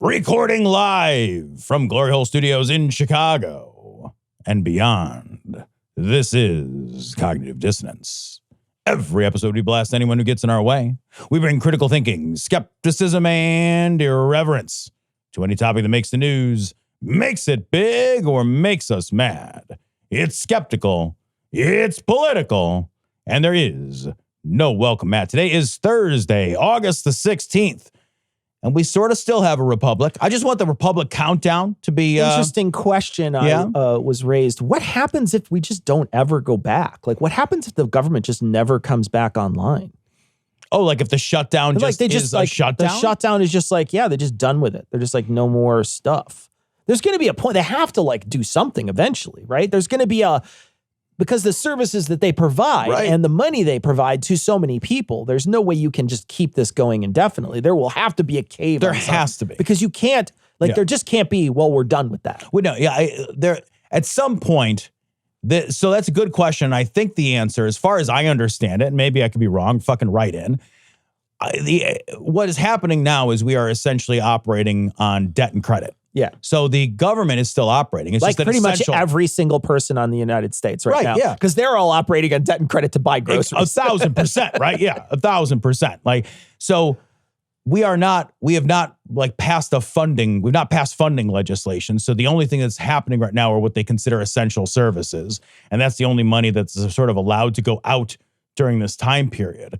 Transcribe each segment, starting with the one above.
Recording live from Glory Hole Studios in Chicago and beyond. This is Cognitive Dissonance. Every episode we blast anyone who gets in our way. We bring critical thinking, skepticism, and irreverence to any topic that makes the news, makes it big, or makes us mad. It's skeptical, it's political, and there is no welcome mat. Today is Thursday, August the 16th. And we sort of still have a republic. I just want the republic countdown to be... Interesting question was raised. What happens if we just don't ever go back? Like, what happens if the government just never comes back online? Oh, like if the shutdown is a shutdown? The shutdown is just like, they're just done with it. They're just like, no more stuff. There's going to be a point. They have to like do something eventually, right? There's going to be because the services that they provide and the money they provide to so many people, there's no way you can just keep this going indefinitely. There will have to be a cave. There has to be. Because you can't, there just can't be, well, we're done with that. Well, no, there at some point, so that's a good question. I think the answer, as far as I understand it, and maybe I could be wrong, fucking write in. What is happening now is we are essentially operating on debt and credit. Yeah. So the government is still operating. It's like just pretty much every single person on the United States right now. Yeah. Because they're all operating on debt and credit to buy groceries. 1,000%, right? Yeah, 1,000%. Like, so we have not passed we've not passed funding legislation. So the only thing that's happening right now are what they consider essential services. And that's the only money that's sort of allowed to go out during this time period.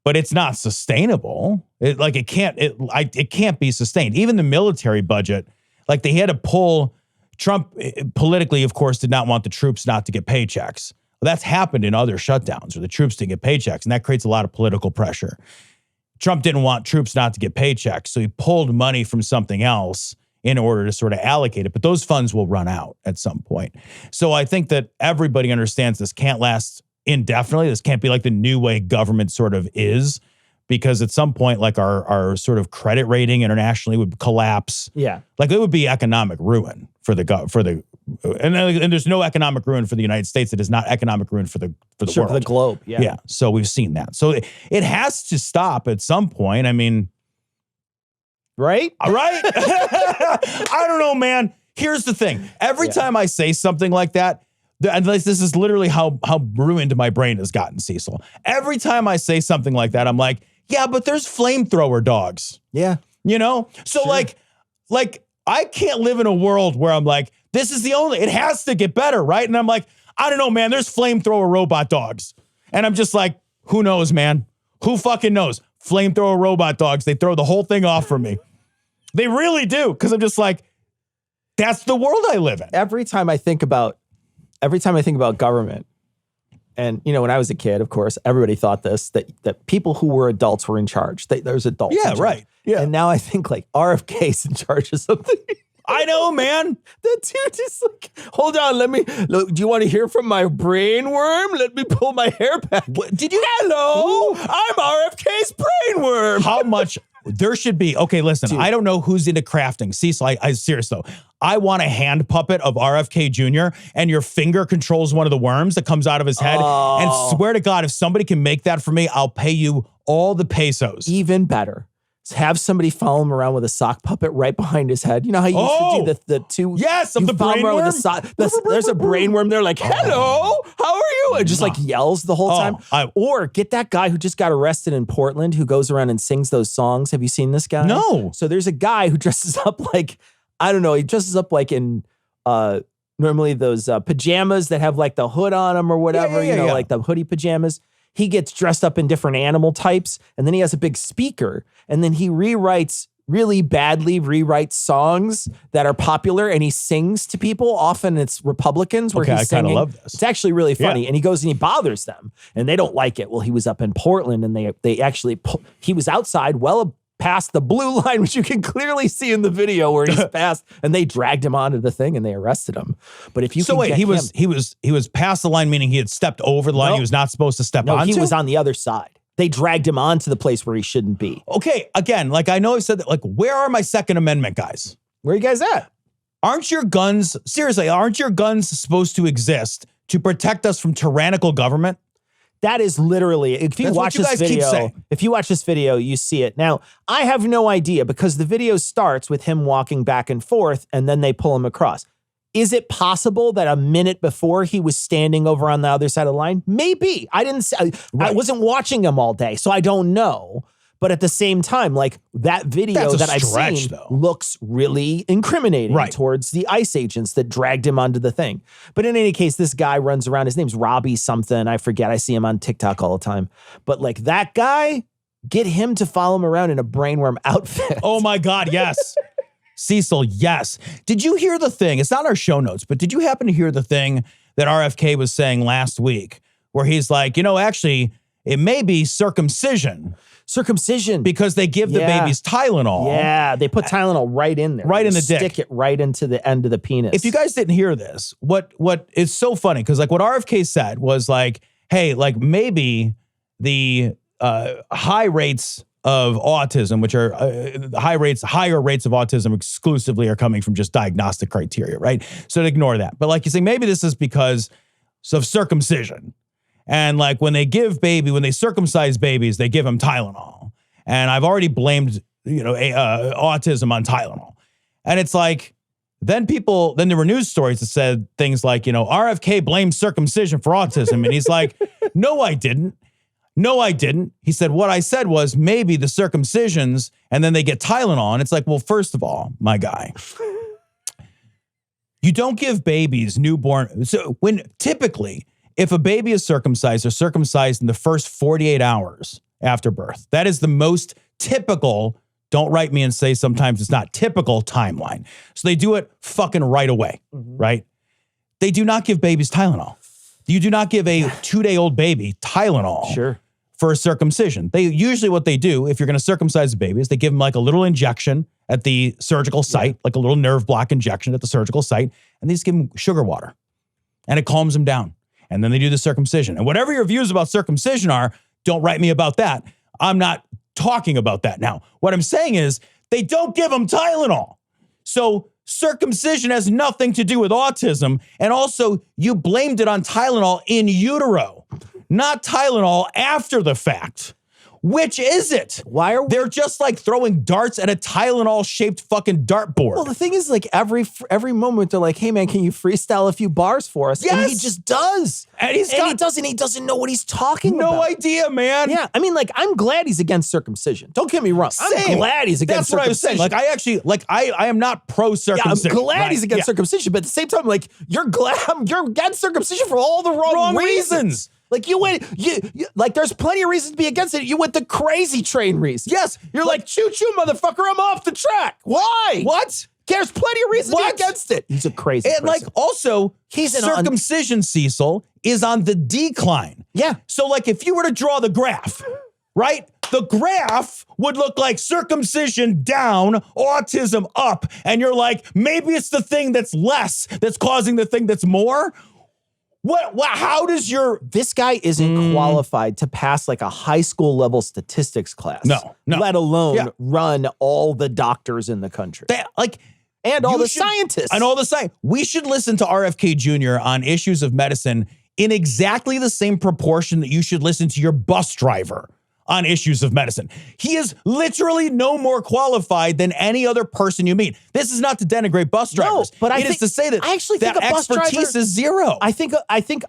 But it's not sustainable. It can't be sustained. Even the military budget, like they had to pull. Trump politically, of course, did not want the troops not to get paychecks. Well, that's happened in other shutdowns where the troops didn't get paychecks, and that creates a lot of political pressure. Trump didn't want troops not to get paychecks, so he pulled money from something else in order to sort of allocate it. But those funds will run out at some point. So I think that everybody understands this can't last indefinitely. This can't be like the new way government sort of is, because at some point, like our sort of credit rating internationally would collapse. Yeah. Like it would be economic ruin and there's no economic ruin for the United States. It is not economic ruin for the world. For the globe. Yeah. Yeah. So we've seen that. So it has to stop at some point. I mean, right? I don't know, man. Here's the thing. Every time I say something like that, and this is literally how ruined my brain has gotten, Cecil. Every time I say something like that, I'm like, yeah, but there's flamethrower dogs. Yeah. You know? So sure. like I can't live in a world where I'm like, it has to get better, right? And I'm like, I don't know, man, there's flamethrower robot dogs. And I'm just like, who knows, man? Who fucking knows? Flamethrower robot dogs, they throw the whole thing off for me. They really do, because I'm just like, that's the world I live in. Every time I think about government, and, when I was a kid, of course, everybody thought that people who were adults were in charge. There's adults. Yeah, right. Yeah. And now I think like RFK's in charge of something. I know, man. That dude is like, hold on, do you want to hear from my brain worm? Let me pull my hair back. Hello, I'm RFK's brain worm. How much... There should be, okay, listen, dude. I don't know who's into crafting. Cecil, I serious though. I want a hand puppet of RFK Jr. and your finger controls one of the worms that comes out of his head. And swear to God, if somebody can make that for me, I'll pay you all the pesos. Even better. Have somebody follow him around with a sock puppet right behind his head. You know how you used to do the two? Yes, of the brain worm. There's a brain worm there like, hello, how are you? And just like yells the whole time. Or get that guy who just got arrested in Portland who goes around and sings those songs. Have you seen this guy? No. So there's a guy who dresses up like, I don't know, he dresses up like in normally those pajamas that have like the hood on them or whatever, like the hoodie pajamas. He gets dressed up in different animal types, and then he has a big speaker, and then he really badly rewrites songs that are popular, and he sings to people. Often it's Republicans where he's singing. I kind of love this. It's actually really funny, and he goes and he bothers them, and they don't like it. Well, he was up in Portland, and they actually, he was outside past the blue line, which you can clearly see in the video where he's passed, and they dragged him onto the thing and they arrested him. But if you he was past the line, meaning he had stepped over the line he was not supposed to step onto? He was on the other side. They dragged him onto the place where he shouldn't be. Okay, again, like I know I've said that, like, where are my Second Amendment guys? Where are you guys at? Aren't your guns supposed to exist to protect us from tyrannical government? That is literally, if you watch this video, you see it. Now, I have no idea because the video starts with him walking back and forth and then they pull him across. Is it possible that a minute before he was standing over on the other side of the line? Maybe. I wasn't watching him all day, so I don't know. But at the same time, like that video that I've seen looks really incriminating towards the ICE agents that dragged him onto the thing. But in any case, this guy runs around. His name's Robbie something. I forget. I see him on TikTok all the time. But like that guy, get him to follow him around in a brainworm outfit. Oh my God, yes. Cecil, yes. Did you hear the thing? It's not in our show notes, but did you happen to hear the thing that RFK was saying last week where he's like, actually, it may be circumcision. Because they give the babies Tylenol. Yeah, they put Tylenol right in there. Right in the dick. Stick it right into the end of the penis. If you guys didn't hear this, what is so funny, because like what RFK said was like, hey, like maybe the high rates of autism, which are higher rates of autism exclusively are coming from just diagnostic criteria, right? So to ignore that. But like you say, maybe this is because of circumcision. And like when they circumcise babies, they give them Tylenol. And I've already blamed, autism on Tylenol. And it's like, then there were news stories that said things like, RFK blames circumcision for autism. And he's like, no, I didn't. He said, what I said was maybe the circumcisions and then they get Tylenol. And it's like, well, first of all, my guy, you don't give babies newborn. So typically, if a baby is circumcised, they're circumcised in the first 48 hours after birth. That is the most typical, don't write me and say sometimes it's not typical timeline. So they do it fucking right away, right? They do not give babies Tylenol. You do not give a 2-day-old baby Tylenol for a circumcision. Usually what they do, if you're going to circumcise a baby, is they give them like a little injection at the surgical site, like a little nerve block injection at the surgical site, and they just give them sugar water. And it calms them down. And then they do the circumcision. And whatever your views about circumcision are, don't write me about that. I'm not talking about that now. What I'm saying is they don't give them Tylenol. So circumcision has nothing to do with autism. And also you blamed it on Tylenol in utero, not Tylenol after the fact. Which is it? They're just like throwing darts at a Tylenol-shaped fucking dartboard. Well, the thing is, like every moment they're like, "Hey, man, can you freestyle a few bars for us?" Yes, and he just does. And he doesn't know what he's talking about. No idea, man. Yeah, I mean, like, I'm glad he's against circumcision. Don't get me wrong. I'm glad he's against circumcision. That's what I was saying. Like, I am not pro-circumcision. Yeah, I'm glad he's against circumcision, but at the same time, like, you're against circumcision for all the wrong reasons. Like you like there's plenty of reasons to be against it. You went the crazy train reason. Yes. You're like, choo-choo, motherfucker, I'm off the track. Why? What? There's plenty of reasons to be against it. He's a crazy person. Like also, circumcision, Cecil, is on the decline. Yeah. So like if you were to draw the graph, right? The graph would look like circumcision down, autism up. And you're like, maybe it's the thing that's less that's causing the thing that's more. How does this guy isn't qualified to pass like a high school level statistics class. No. Let alone run all the doctors in the country. And all the scientists. And all the science. We should listen to RFK Jr. on issues of medicine in exactly the same proportion that you should listen to your bus driver on issues of medicine. He is literally no more qualified than any other person you meet. This is not to denigrate bus drivers. No, but it is to say that I actually think that a bus expertise driver, is zero. I think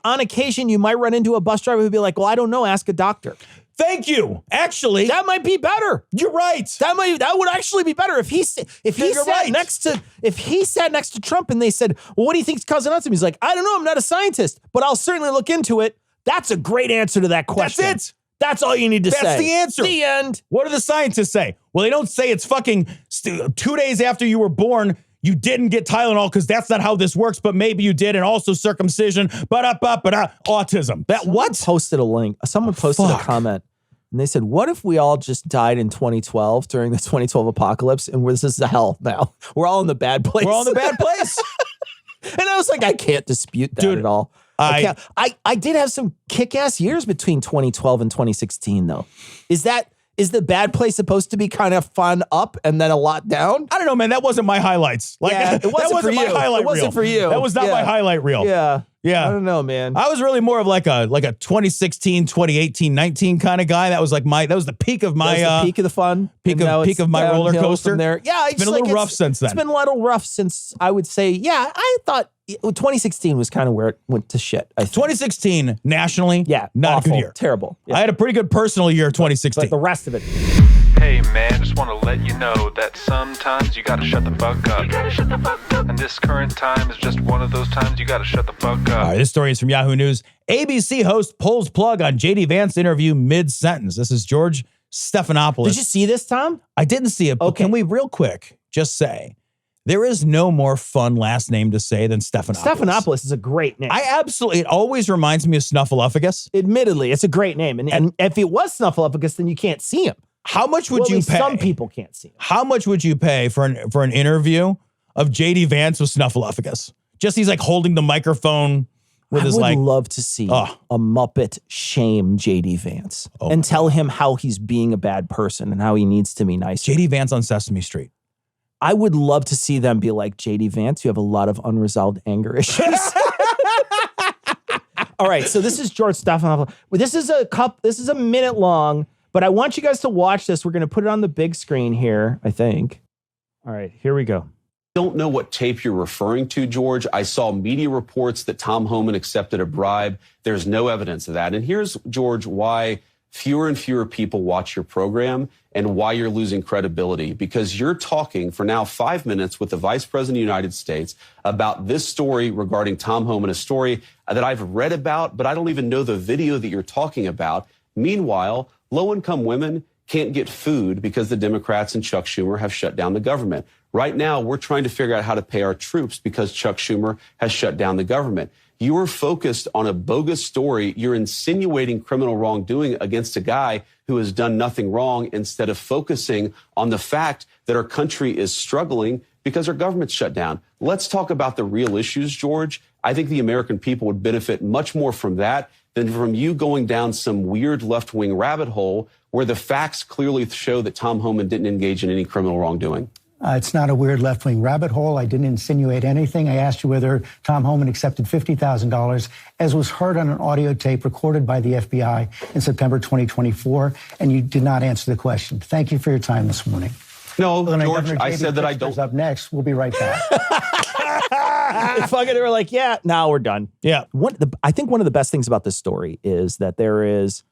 on occasion you might run into a bus driver who'd be like, well, I don't know, ask a doctor. Thank you. Actually, that might be better. You're right. That would actually be better if he sat next to Trump and they said, well, what do you think's causing autism? He's like, I don't know, I'm not a scientist, but I'll certainly look into it. That's a great answer to that question. That's it. That's all you need to say. That's the answer. The end. What do the scientists say? Well, they don't say it's fucking 2 days after you were born, you didn't get Tylenol because that's not how this works, but maybe you did, and also circumcision, autism. Someone posted a comment, and they said, what if we all just died in 2012 during the 2012 apocalypse, and this is hell now? We're all in the bad place. We're all in the bad place. And I was like, I can't dispute that at all. I did have some kick-ass years between 2012 and 2016, though. Is the bad place supposed to be kind of fun up and then a lot down? I don't know, man. That wasn't my highlights. It wasn't for you. My highlight it wasn't reel. For you. That was not my highlight reel. Yeah. Yeah. I don't know, man. I was really more of like a 2016, 2018, 19 kind of guy. That was like that was the peak of my the peak of the fun. Peak of my roller coaster. From there. Yeah, it's been a little rough since then. It's been a little rough since, I would say, yeah, I thought 2016 was kind of where it went to shit. I think. 2016 nationally, not awful, a good year. Terrible. Yeah. I had a pretty good personal year 2016. But the rest of it. Hey man, just want to let you know that sometimes you gotta shut the fuck up. You gotta shut the fuck up. And this current time is just one of those times you gotta shut the fuck up. All right, this story is from Yahoo News. ABC host pulls plug on J.D. Vance interview mid-sentence. This is George Stephanopoulos. Did you see this, Tom? I didn't see it, but Okay. can we real quick just say, there is no more fun last name to say than Stephanopoulos. Stephanopoulos is a great name. It always reminds me of Snuffleupagus. Admittedly, it's a great name. And if it was Snuffleupagus, then you can't see him. How much would you pay? Some people can't see him. How much would you pay for an interview of J.D. Vance with Snuffleupagus? Just he's like holding the microphone with his like. I would love to see a Muppet shame J.D. Vance and tell him how he's being a bad person and how he needs to be nice. J.D. Vance on Sesame Street. I would love to see them be like, J.D. Vance, you have a lot of unresolved anger issues. All right, so this is George Stephanopoulos. This is a minute long, but I want you guys to watch this. We're going to put it on the big screen here, I think. All right, here we go. Don't know what tape you're referring to, George. I saw media reports that Tom Homan accepted a bribe. There's no evidence of that. And here's, George, why fewer and fewer people watch your program and why you're losing credibility. Because you're talking for now 5 minutes with the Vice President of the United States about this story regarding Tom Homan, a story that I've read about, but I don't even know the video that you're talking about. Meanwhile, low-income women can't get food because the Democrats and Chuck Schumer have shut down the government. Right now, we're trying to figure out how to pay our troops because Chuck Schumer has shut down the government. You are focused on a bogus story. You're insinuating criminal wrongdoing against a guy who has done nothing wrong instead of focusing on the fact that our country is struggling because our government's shut down. Let's talk about the real issues, George. I think the American people would benefit much more from that than from you going down some weird left-wing rabbit hole where the facts clearly show that Tom Homan didn't engage in any criminal wrongdoing. It's not a weird left-wing rabbit hole. I didn't insinuate anything. I asked you whether Tom Homan accepted $50,000, as was heard on an audio tape recorded by the FBI in September 2024, and you did not answer the question. Thank you for your time this morning. No, Illinois George, Governor I J.D. said that I Pritzker's don't. Up next. We'll be right back. Fucking, they were like, yeah, now we're done. Yeah. I think one of the best things about this story is that there's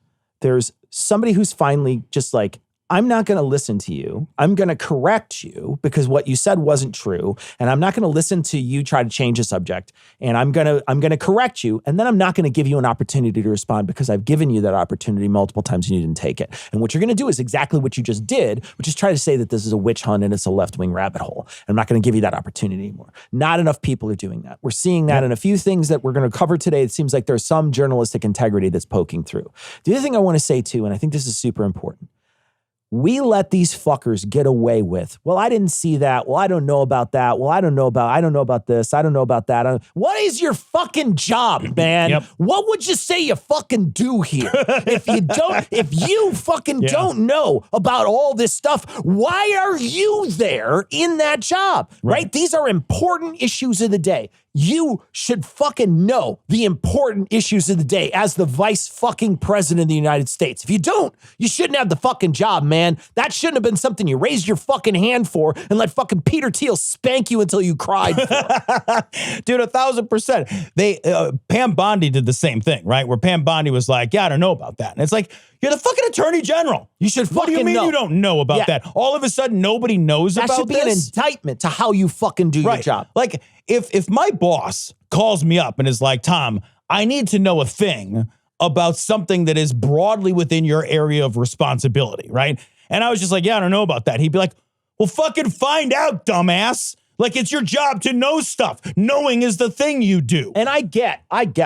somebody who's finally just like, I'm not going to listen to you. I'm going to correct you because what you said wasn't true. And I'm not going to listen to you try to change the subject. And I'm going to correct you. And then I'm not going to give you an opportunity to respond because I've given you that opportunity multiple times and you didn't take it. And what you're going to do is exactly what you just did, which is try to say that this is a witch hunt and it's a left-wing rabbit hole. I'm not going to give you that opportunity anymore. Not enough people are doing that. We're seeing that in a few things that we're going to cover today. It seems like there's some journalistic integrity that's poking through. The other thing I want to say too, and I think this is super important, we let these fuckers get away with, well, I didn't see that. Well, I don't know about that. Well, I don't know about this. I don't know about that. What is your fucking job, man? Yep. What would you say you fucking do here? If you fucking don't know about all this stuff, why are you there in that job? Right? These are important issues of the day. You should fucking know the important issues of the day as the vice fucking president of the United States. If you don't, you shouldn't have the fucking job, man. That shouldn't have been something you raised your fucking hand for and let fucking Peter Thiel spank you until you cried for. Dude, 1,000%. Pam Bondi did the same thing, right? Where Pam Bondi was like, yeah, I don't know about that. And it's like, you're the fucking attorney general. You should fucking know. What do you mean you don't know about that? All of a sudden, nobody knows that about this? That should be an indictment to how you fucking do your job. Like, if my boss calls me up and is like, Tom, I need to know a thing about something that is broadly within your area of responsibility, right? And I was just like, yeah, I don't know about that. He'd be like, well, fucking find out, dumbass. Like, it's your job to know stuff. Knowing is the thing you do. And I get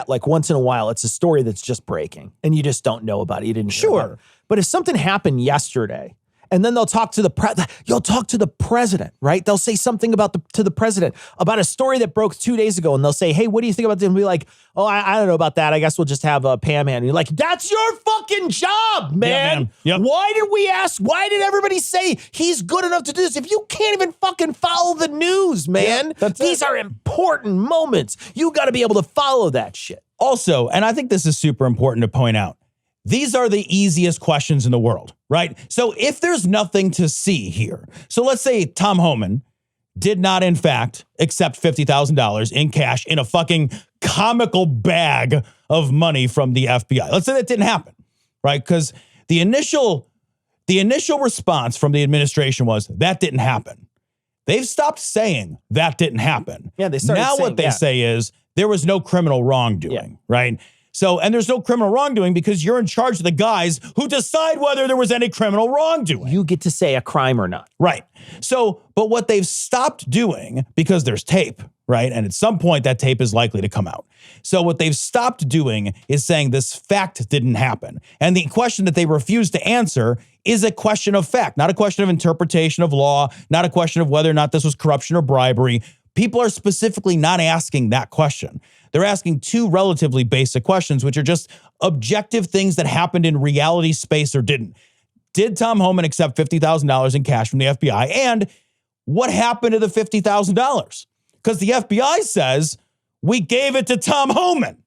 like once in a while, it's a story that's just breaking and you just don't know about it. You didn't hear about it. But if something happened yesterday and then they'll talk to you'll talk to the president, right? They'll say something to the president about a story that broke 2 days ago. And they'll say, hey, what do you think about this? And be like, oh, I don't know about that. I guess we'll just have a Pam hand. And you're like, that's your fucking job, man. Yeah, man. Yep. Why did we ask? Why did everybody say he's good enough to do this? If you can't even fucking follow the news, man, these are important important moments. You got to be able to follow that shit. Also, and I think this is super important to point out, these are the easiest questions in the world, right? So if there's nothing to see here, so let's say Tom Homan did not, in fact, accept $50,000 in cash in a fucking comical bag of money from the FBI. Let's say that didn't happen, right? Because the initial response from the administration was that didn't happen. They've stopped saying that didn't happen. Yeah, they started now saying, what they say is there was no criminal wrongdoing, right? So, and there's no criminal wrongdoing because you're in charge of the guys who decide whether there was any criminal wrongdoing. You get to say a crime or not. Right. So, but what they've stopped doing, because there's tape, right? And at some point that tape is likely to come out. So what they've stopped doing is saying this fact didn't happen. And the question that they refuse to answer is a question of fact, not a question of interpretation of law, not a question of whether or not this was corruption or bribery. People are specifically not asking that question. They're asking two relatively basic questions, which are just objective things that happened in reality space or didn't. Did Tom Homan accept $50,000 in cash from the FBI? And what happened to the $50,000? Because the FBI says we gave it to Tom Homan.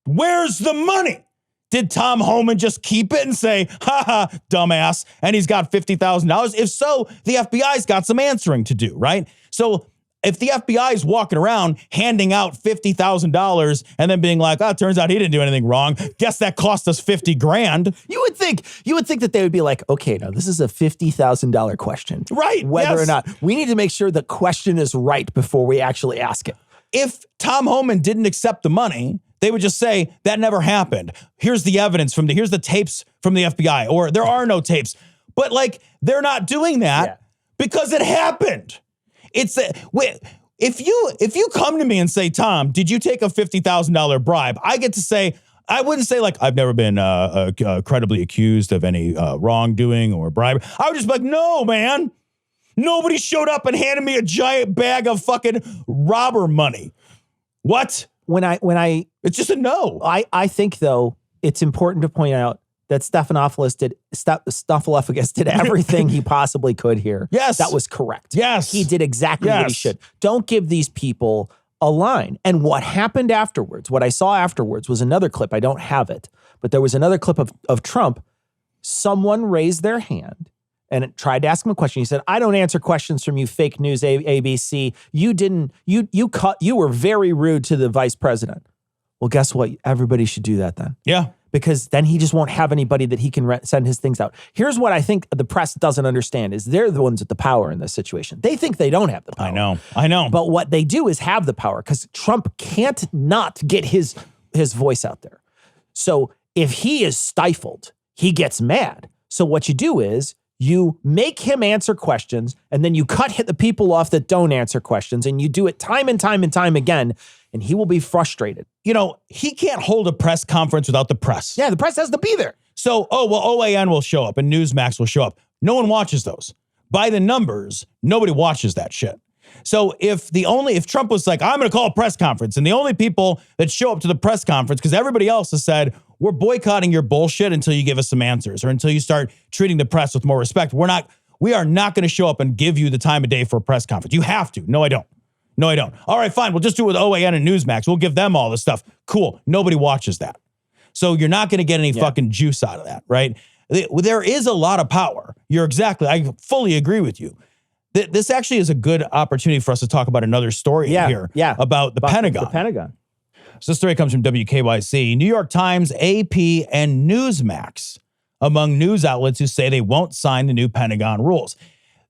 Where's the money? Did Tom Homan just keep it and say, ha ha, dumbass, and he's got $50,000? If so, the FBI's got some answering to do, right? So if the FBI is walking around handing out $50,000 and then being like, oh, it turns out he didn't do anything wrong. Guess that cost us 50 grand. You would think that they would be like, okay, now this is a $50,000 question. Right. Whether or not we need to make sure the question is right before we actually ask it. If Tom Homan didn't accept the money, they would just say that never happened. Here's the evidence here's the tapes from the FBI, or there are no tapes. But like, they're not doing that because it happened. If you come to me and say, Tom, did you take a $50,000 bribe? I get to say, I wouldn't say like, I've never been credibly accused of any wrongdoing or bribery. I would just be like, no, man. Nobody showed up and handed me a giant bag of fucking robber money. What? It's just a no. I think though, it's important to point out that Stephanopoulos did everything he possibly could here. Yes. That was correct. Yes. He did exactly what he should. Don't give these people a line. And what happened afterwards, what I saw afterwards was another clip. I don't have it, but there was another clip of Trump. Someone raised their hand and tried to ask him a question. He said, I don't answer questions from you fake news ABC. You were very rude to the vice president. Well, guess what? Everybody should do that then. Yeah. Because then he just won't have anybody that he can send his things out. Here's what I think the press doesn't understand is they're the ones with the power in this situation. They think they don't have the power. I know. But what they do is have the power because Trump can't not get his voice out there. So if he is stifled, he gets mad. So what you do is you make him answer questions and then you hit the people off that don't answer questions and you do it time and time and time again and he will be frustrated. You know, he can't hold a press conference without the press. Yeah, the press has to be there. So, OAN will show up and Newsmax will show up. No one watches those. By the numbers, nobody watches that shit. So if Trump was like, I'm going to call a press conference, and the only people that show up to the press conference, because everybody else has said, we're boycotting your bullshit until you give us some answers or until you start treating the press with more respect. We are not going to show up and give you the time of day for a press conference. You have to. No, I don't. All right, fine. We'll just do it with OAN and Newsmax. We'll give them all the stuff. Cool. Nobody watches that. So you're not going to get any fucking juice out of that, right? There is a lot of power. I fully agree with you. This actually is a good opportunity for us to talk about another story here about the Pentagon. The Pentagon. So this story comes from WKYC, New York Times, AP, and Newsmax, among news outlets who say they won't sign the new Pentagon rules.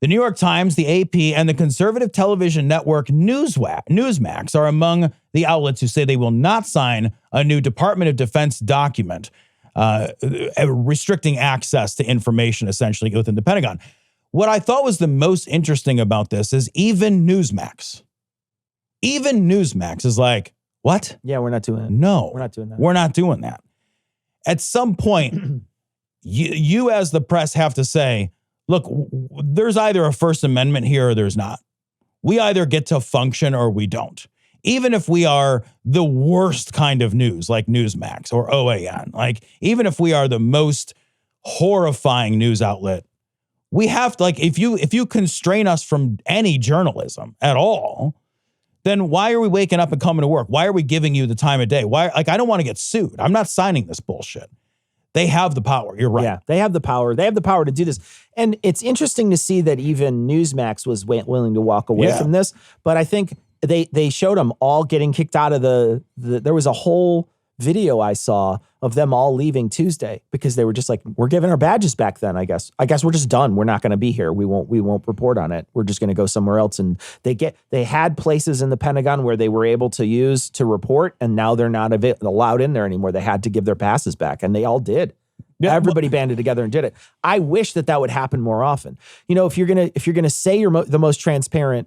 The New York Times, the AP, and the conservative television network Newsmax are among the outlets who say they will not sign a new Department of Defense document restricting access to information, essentially, within the Pentagon. What I thought was the most interesting about this is even Newsmax is like, what? Yeah, we're not doing it. No. We're not doing that. We're not doing that. At some point, you as the press have to say, look, there's either a First Amendment here or there's not. We either get to function or we don't. Even if we are the worst kind of news, like Newsmax or OAN, like even if we are the most horrifying news outlet, we have to, like, if you constrain us from any journalism at all, then why are we waking up and coming to work? Why are we giving you the time of day? Why? Like, I don't want to get sued. I'm not signing this bullshit. They have the power. You're right. Yeah, they have the power. They have the power to do this. And it's interesting to see that even Newsmax was willing to walk away from this. But I think they showed them all getting kicked out of the there was a whole video I saw of them all leaving Tuesday because they were just like, we're giving our badges back then, I guess. I guess we're just done. We're not going to be here. We won't report on it. We're just going to go somewhere else. And they had places in the Pentagon where they were able to use to report, and now they're not allowed in there anymore. They had to give their passes back, and they all did. Yeah, everybody banded together and did it. I wish that would happen more often. You know, if you're gonna say you're the most transparent,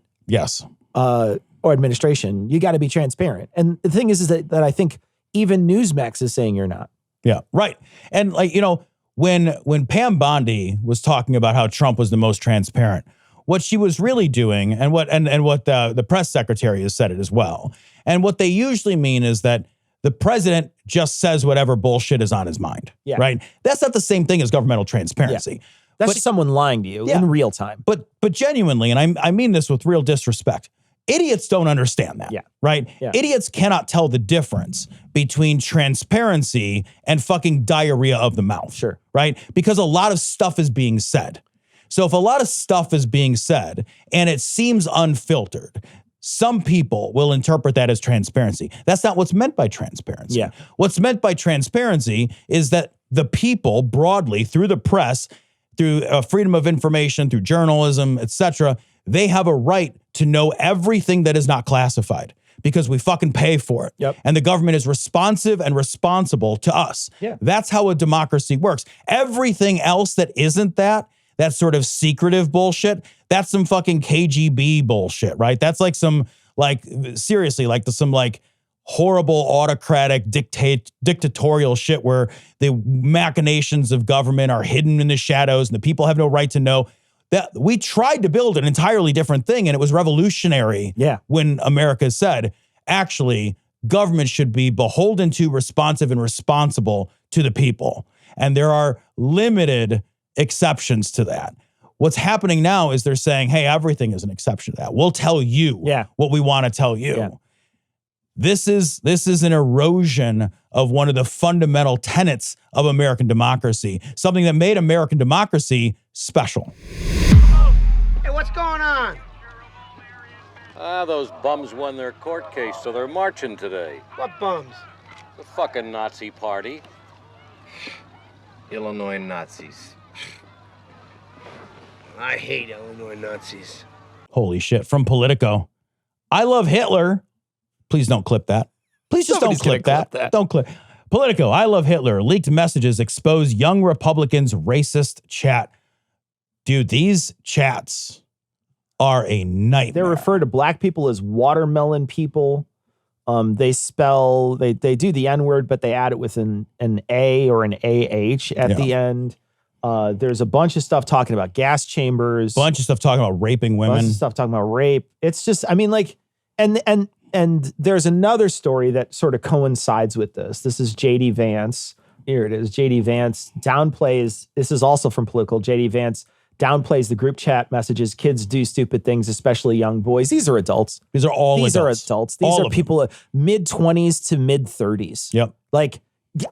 or administration, you got to be transparent. And the thing is that I think even Newsmax is saying you're not. Yeah, right. And like, you know, when Pam Bondi was talking about how Trump was the most transparent, what she was really doing, and what the press secretary has said it as well, and what they usually mean is that the president just says whatever bullshit is on his mind. Yeah. Right. That's not the same thing as governmental transparency. Yeah. That's just someone lying to you in real time. But genuinely, and I mean this with real disrespect, idiots don't understand that. Yeah. Right. Yeah. Idiots cannot tell the difference between transparency and fucking diarrhea of the mouth. Sure. Right. Because a lot of stuff is being said. So if a lot of stuff is being said and it seems unfiltered, some people will interpret that as transparency. That's not what's meant by transparency. Yeah. What's meant by transparency is that the people broadly, through the press, through freedom of information, through journalism, etc., they have a right to know everything that is not classified because we fucking pay for it. Yep. And the government is responsive and responsible to us. Yeah. That's how a democracy works. Everything else that isn't that sort of secretive bullshit, that's some fucking KGB bullshit, right? That's like some, like, seriously, like some like horrible autocratic dictatorial shit where the machinations of government are hidden in the shadows and the people have no right to know. That we tried to build an entirely different thing, and it was revolutionary when America said, actually, government should be beholden to, responsive, and responsible to the people. And there are limited exceptions to that. What's happening now is they're saying, hey, everything is an exception to that. We'll tell you what we want to tell you. Yeah. This is an erosion of one of the fundamental tenets of American democracy, something that made American democracy special. Hey, what's going on? Those bums won their court case, so they're marching today. What bums? The fucking Nazi party. Illinois Nazis. I hate Illinois Nazis. Holy shit. From Politico. I love Hitler. Please don't clip that. Please just don't clip that. Don't clip. Politico. I love Hitler. Leaked messages expose young Republicans' racist chat. Dude, these chats are a nightmare. They refer to black people as watermelon people. They do the N-word, but they add it with an A or an AH at the end. There's a bunch of stuff talking about gas chambers. Bunch of stuff talking about raping women. Bunch of stuff talking about rape. It's just, I mean, like, and there's another story that sort of coincides with this. This is J.D. Vance. Here it is. J.D. Vance downplays, this is also from Political. J.D. Vance downplays the group chat messages. Kids do stupid things, especially young boys. These are adults. These are all adults. These are people mid-20s to mid-30s. Yep. Like,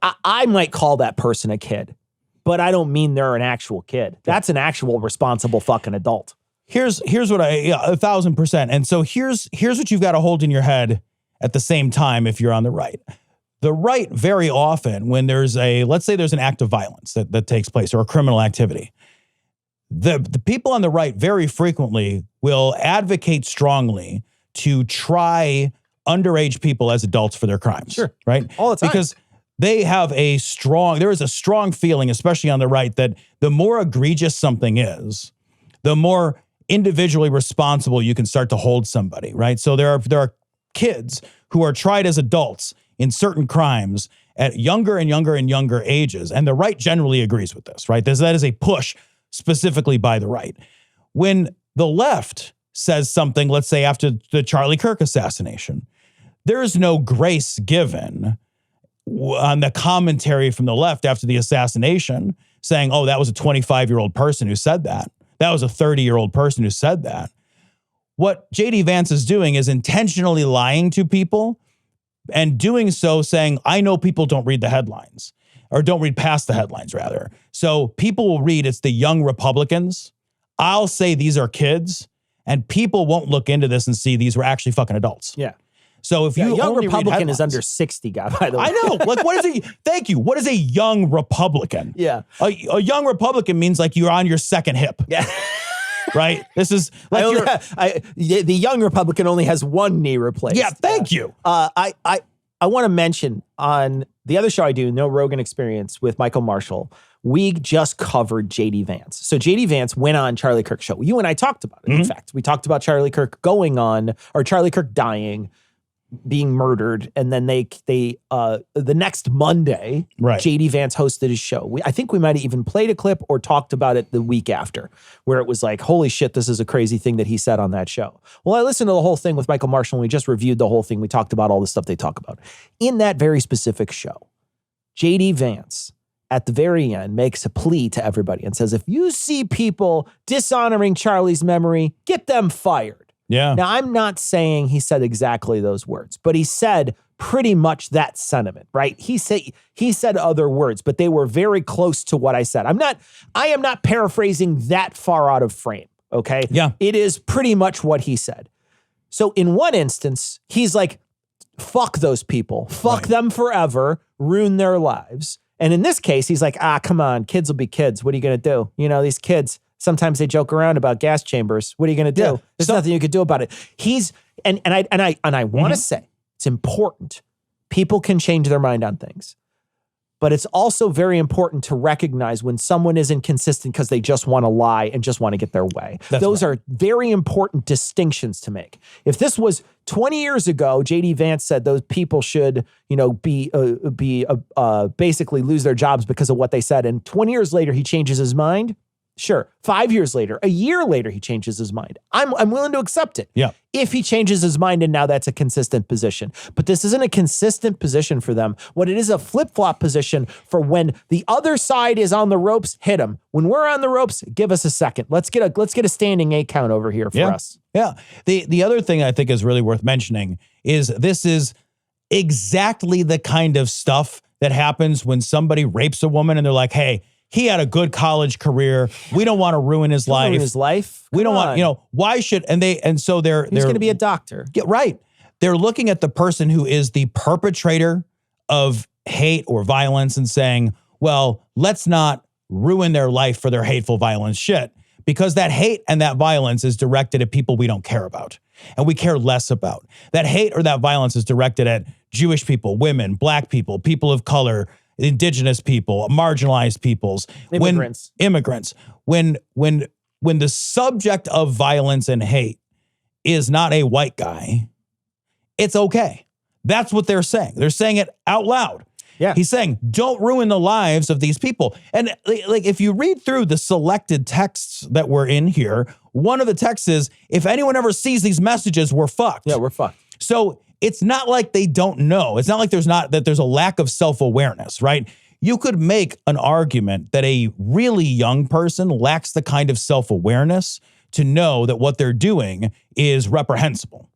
I might call that person a kid, but I don't mean they're an actual kid. That's an actual responsible fucking adult. Here's what 1,000%. And so here's what you've got to hold in your head at the same time if you're on the right. The right, very often, when let's say there's an act of violence that takes place or a criminal activity, the people on the right very frequently will advocate strongly to try underage people as adults for their crimes. Sure. Right? All the time. Because there is a strong feeling, especially on the right, that the more egregious something is, the more individually responsible you can start to hold somebody, right? So there are kids who are tried as adults in certain crimes at younger and younger and younger ages, and the right generally agrees with this, right? That is a push specifically by the right. When the left says something, let's say after the Charlie Kirk assassination, there is no grace given on the commentary from the left after the assassination saying, oh, that was a 25-year-old person who said that. That was a 30-year-old person who said that. what JD Vance is doing is intentionally lying to people and doing so saying, I know people don't read the headlines or don't read past the headlines rather. So people will read it's the young Republicans. I'll say these are kids and people won't look into this and see these were actually fucking adults. Yeah. So if you young only Republican read is under 60, guy, by the way. I know. Like, what is thank you. What is a young Republican? Yeah. A young Republican means like you're on your second hip. Yeah. Right? This is like the young Republican only has one knee replaced. Yeah, thank you. I want to mention on the other show I do, No Rogan Experience with Michael Marshall, we just covered JD Vance. So JD Vance went on Charlie Kirk's show. You and I talked about it. In fact, we talked about Charlie Kirk Charlie Kirk dying, being murdered, and then they the next Monday, right, JD Vance hosted his show. I think we might have even played a clip or talked about it the week after, where it was like, holy shit, this is a crazy thing that he said on that show. Well, I listened to the whole thing with Michael Marshall, and we just reviewed the whole thing. We talked about all the stuff they talk about. In that very specific show, JD Vance, at the very end, makes a plea to everybody and says, if you see people dishonoring Charlie's memory, get them fired. Yeah. Now, I'm not saying he said exactly those words, but he said pretty much that sentiment, right? He said other words, but they were very close to what I said. I am not paraphrasing that far out of frame, okay? Yeah. It is pretty much what he said. So in one instance, he's like, fuck those people. Fuck them forever. Ruin their lives. And in this case, he's like, come on, kids will be kids. What are you going to do? You know, these kids, sometimes they joke around about gas chambers. What are you going to do? Yeah. There's nothing you could do about it. I want to say it's important. People can change their mind on things, but it's also very important to recognize when someone is inconsistent because they just want to lie and just want to get their way. Those are very important distinctions to make. If this was 20 years ago, JD Vance said those people should, basically lose their jobs because of what they said, and 20 years later he changes his mind. Sure. 5 years later, a year later, he changes his mind. I'm willing to accept it. Yeah. If he changes his mind and now that's a consistent position. But this isn't a consistent position for them. What it is a flip-flop position for when the other side is on the ropes, hit them. When we're on the ropes, give us a second. Let's get a standing 8 count over here for us. Yeah. The other thing I think is really worth mentioning is this is exactly the kind of stuff that happens when somebody rapes a woman and they're like, hey, he had a good college career. We don't want to ruin his life. We don't want, why should, so they're going to be a doctor. Yeah, right. They're looking at the person who is the perpetrator of hate or violence and saying, well, let's not ruin their life for their hateful violence shit, because that hate and that violence is directed at people we don't care about and we care less about. That hate or that violence is directed at Jewish people, women, black people, people of color, indigenous people, marginalized peoples, immigrants. When the subject of violence and hate is not a white guy, it's okay. That's what they're saying. They're saying it out loud. Yeah. He's saying, don't ruin the lives of these people. And like, if you read through the selected texts that were in here, one of the texts is, if anyone ever sees these messages, we're fucked. Yeah, we're fucked. So it's not like they don't know. It's not like there's a lack of self-awareness, right? You could make an argument that a really young person lacks the kind of self-awareness to know that what they're doing is reprehensible.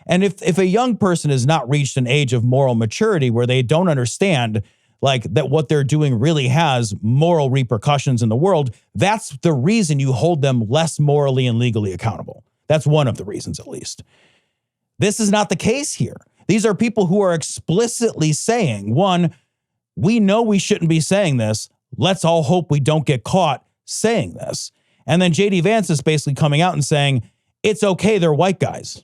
And if a young person has not reached an age of moral maturity where they don't understand like that what they're doing really has moral repercussions in the world, that's the reason you hold them less morally and legally accountable. That's one of the reasons, at least. This is not the case here. These are people who are explicitly saying, one, we know we shouldn't be saying this. Let's all hope we don't get caught saying this. And then JD Vance is basically coming out and saying, it's okay, they're white guys.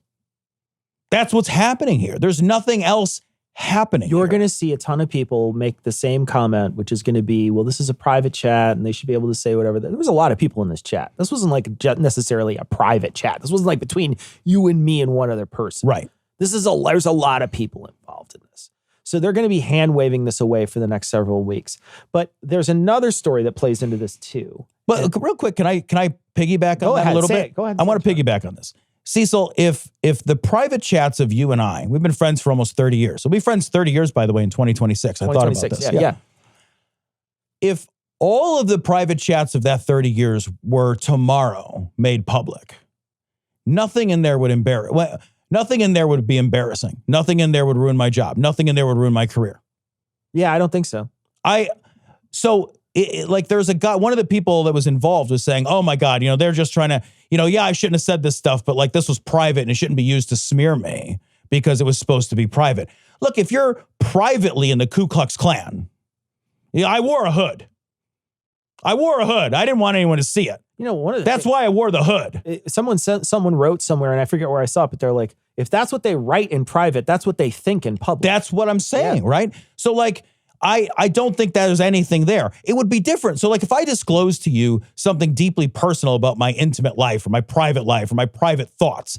That's what's happening here. There's nothing else happening. You're going to see a ton of people make the same comment, which is going to be, well, this is a private chat and they should be able to say whatever. There was a lot of people in this chat. This wasn't like necessarily a private chat. This wasn't like between you and me and one other person. Right. There's a lot of people involved in this. So they're going to be hand waving this away for the next several weeks. But there's another story that plays into this too. But real quick, can I piggyback on that a little bit? Go ahead. I want to piggyback on this. Cecil, if the private chats of you and I, we've been friends for almost 30 years. So we'll be friends 30 years, by the way, in 2026. I thought about this. Yeah. If all of the private chats of that 30 years were tomorrow made public, nothing in there would nothing in there would be embarrassing. Nothing in there would ruin my job. Nothing in there would ruin my career. Yeah, I don't think so. Like there's a guy, one of the people that was involved was saying, oh my God, they're just trying to, yeah, I shouldn't have said this stuff, but like this was private and it shouldn't be used to smear me because it was supposed to be private. Look, if you're privately in the Ku Klux Klan, I wore a hood. I didn't want anyone to see it. That's why I wore the hood. Someone wrote somewhere, and I forget where I saw it, but they're like, if that's what they write in private, that's what they think in public. That's what I'm saying, right? So like, I don't think there's anything there. It would be different. So like if I disclose to you something deeply personal about my intimate life or my private thoughts,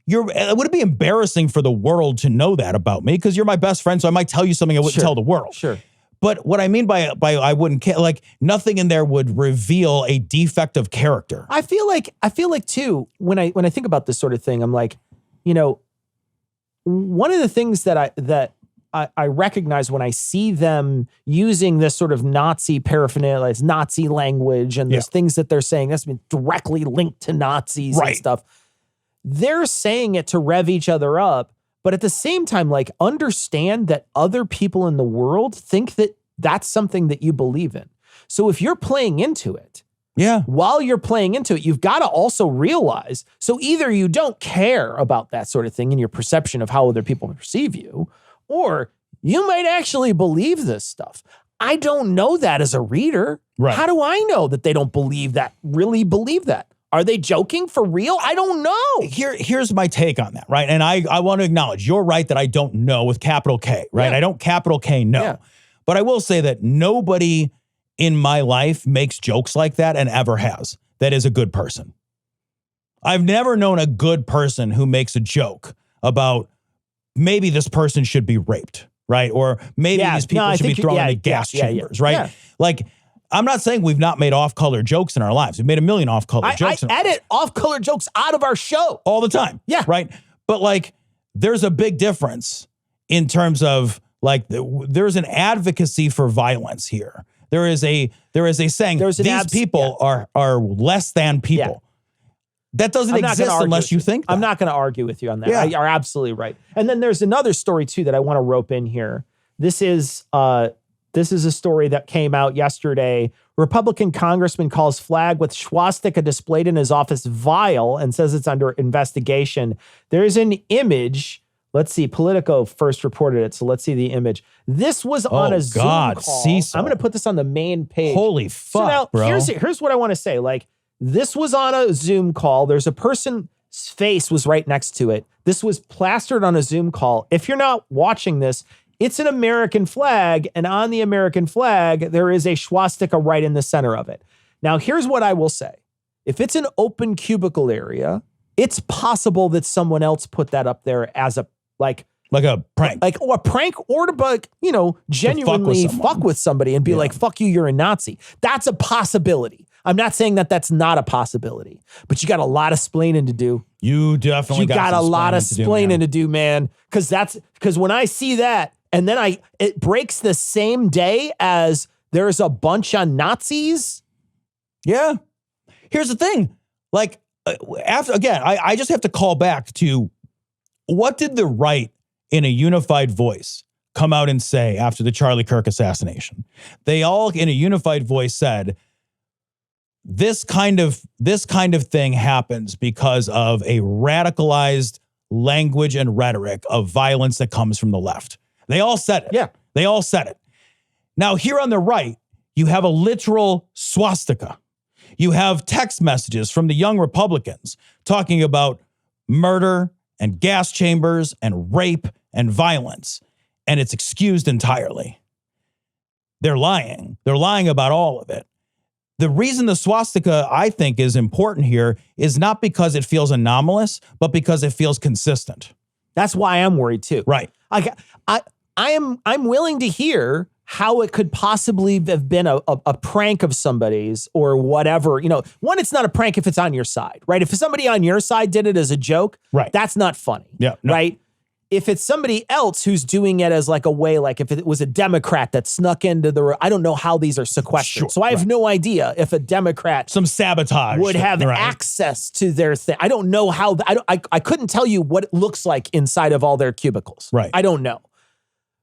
would it be embarrassing for the world to know that about me? Because you're my best friend, so I might tell you something I wouldn't tell the world. Sure. But what I mean by I wouldn't care, like nothing in there would reveal a defect of character. I feel like too, when I think about this sort of thing, I'm like, one of the things that I recognize when I see them using this sort of Nazi paraphernalia, Nazi language, and there's things that they're saying that's been directly linked to Nazis and stuff. They're saying it to rev each other up, but at the same time, like, understand that other people in the world think that that's something that you believe in. So if you're playing into it, while you're playing into it, you've got to also realize, so either you don't care about that sort of thing in your perception of how other people perceive you, or you might actually believe this stuff. I don't know that as a reader. Right. How do I know that they don't really believe that? Are they joking for real? I don't know. Here's my take on that, right? And I want to acknowledge, you're right that I don't know with capital K, right? Yeah. I don't capital K know. Yeah. But I will say that nobody in my life makes jokes like that and ever has. That is a good person. I've never known a good person who makes a joke about maybe this person should be raped, right? Or maybe these people should be thrown into gas chambers, right? Yeah. Like, I'm not saying we've not made off-color jokes in our lives. We've made a million off-color jokes. I edit off-color jokes out of our show all the time. Yeah. Right? But like, there's a big difference in terms of like, there's an advocacy for violence here. There is a saying, these people are less than people. Yeah. That doesn't exist unless you think that. I'm not going to argue with you on that. Yeah. You're absolutely right. And then there's another story too that I want to rope in here. This is a story that came out yesterday. Republican congressman calls flag with swastika displayed in his office vile and says it's under investigation. There's an image. Let's see. Politico first reported it, so let's see the image. This was on a Zoom call. Cecil. I'm going to put this on the main page. Holy fuck, so now, bro. Here's what I want to say. Like, this was on a Zoom call. There's a person's face was right next to it. This was plastered on a Zoom call. If you're not watching this, it's an American flag, and on the American flag, there is a swastika right in the center of it. Now, here's what I will say. If it's an open cubicle area, it's possible that someone else put that up there as a, like a prank. Or a prank, or to, genuinely fuck with somebody and be like, fuck you, you're a Nazi. That's a possibility. I'm not saying that that's not a possibility, but you got a lot of splaining to do. You definitely got a lot of splaining to do, man. Because when I see that, and then it breaks the same day as there's a bunch of Nazis. Yeah. Here's the thing. Like, I just have to call back to, what did the right in a unified voice come out and say after the Charlie Kirk assassination? They all in a unified voice said, this kind of thing happens because of a radicalized language and rhetoric of violence that comes from the left. They all said it. Yeah. They all said it. Now, here on the right, you have a literal swastika. You have text messages from the young Republicans talking about murder and gas chambers and rape and violence, and it's excused entirely. They're lying. They're lying about all of it. The reason the swastika, I think, is important here is not because it feels anomalous, but because it feels consistent. That's why I'm worried too. Right. I'm willing to hear how it could possibly have been a prank of somebody's or whatever. One, it's not a prank if it's on your side, right? If somebody on your side did it as a joke, right, that's not funny. Yeah, no. Right. If it's somebody else who's doing it as like a way, like if it was a Democrat that snuck into I don't know how these are sequestered. Sure, so I have no idea if a Democrat some sabotage would have access to their thing. I don't know how, I couldn't tell you what it looks like inside of all their cubicles. Right. I don't know.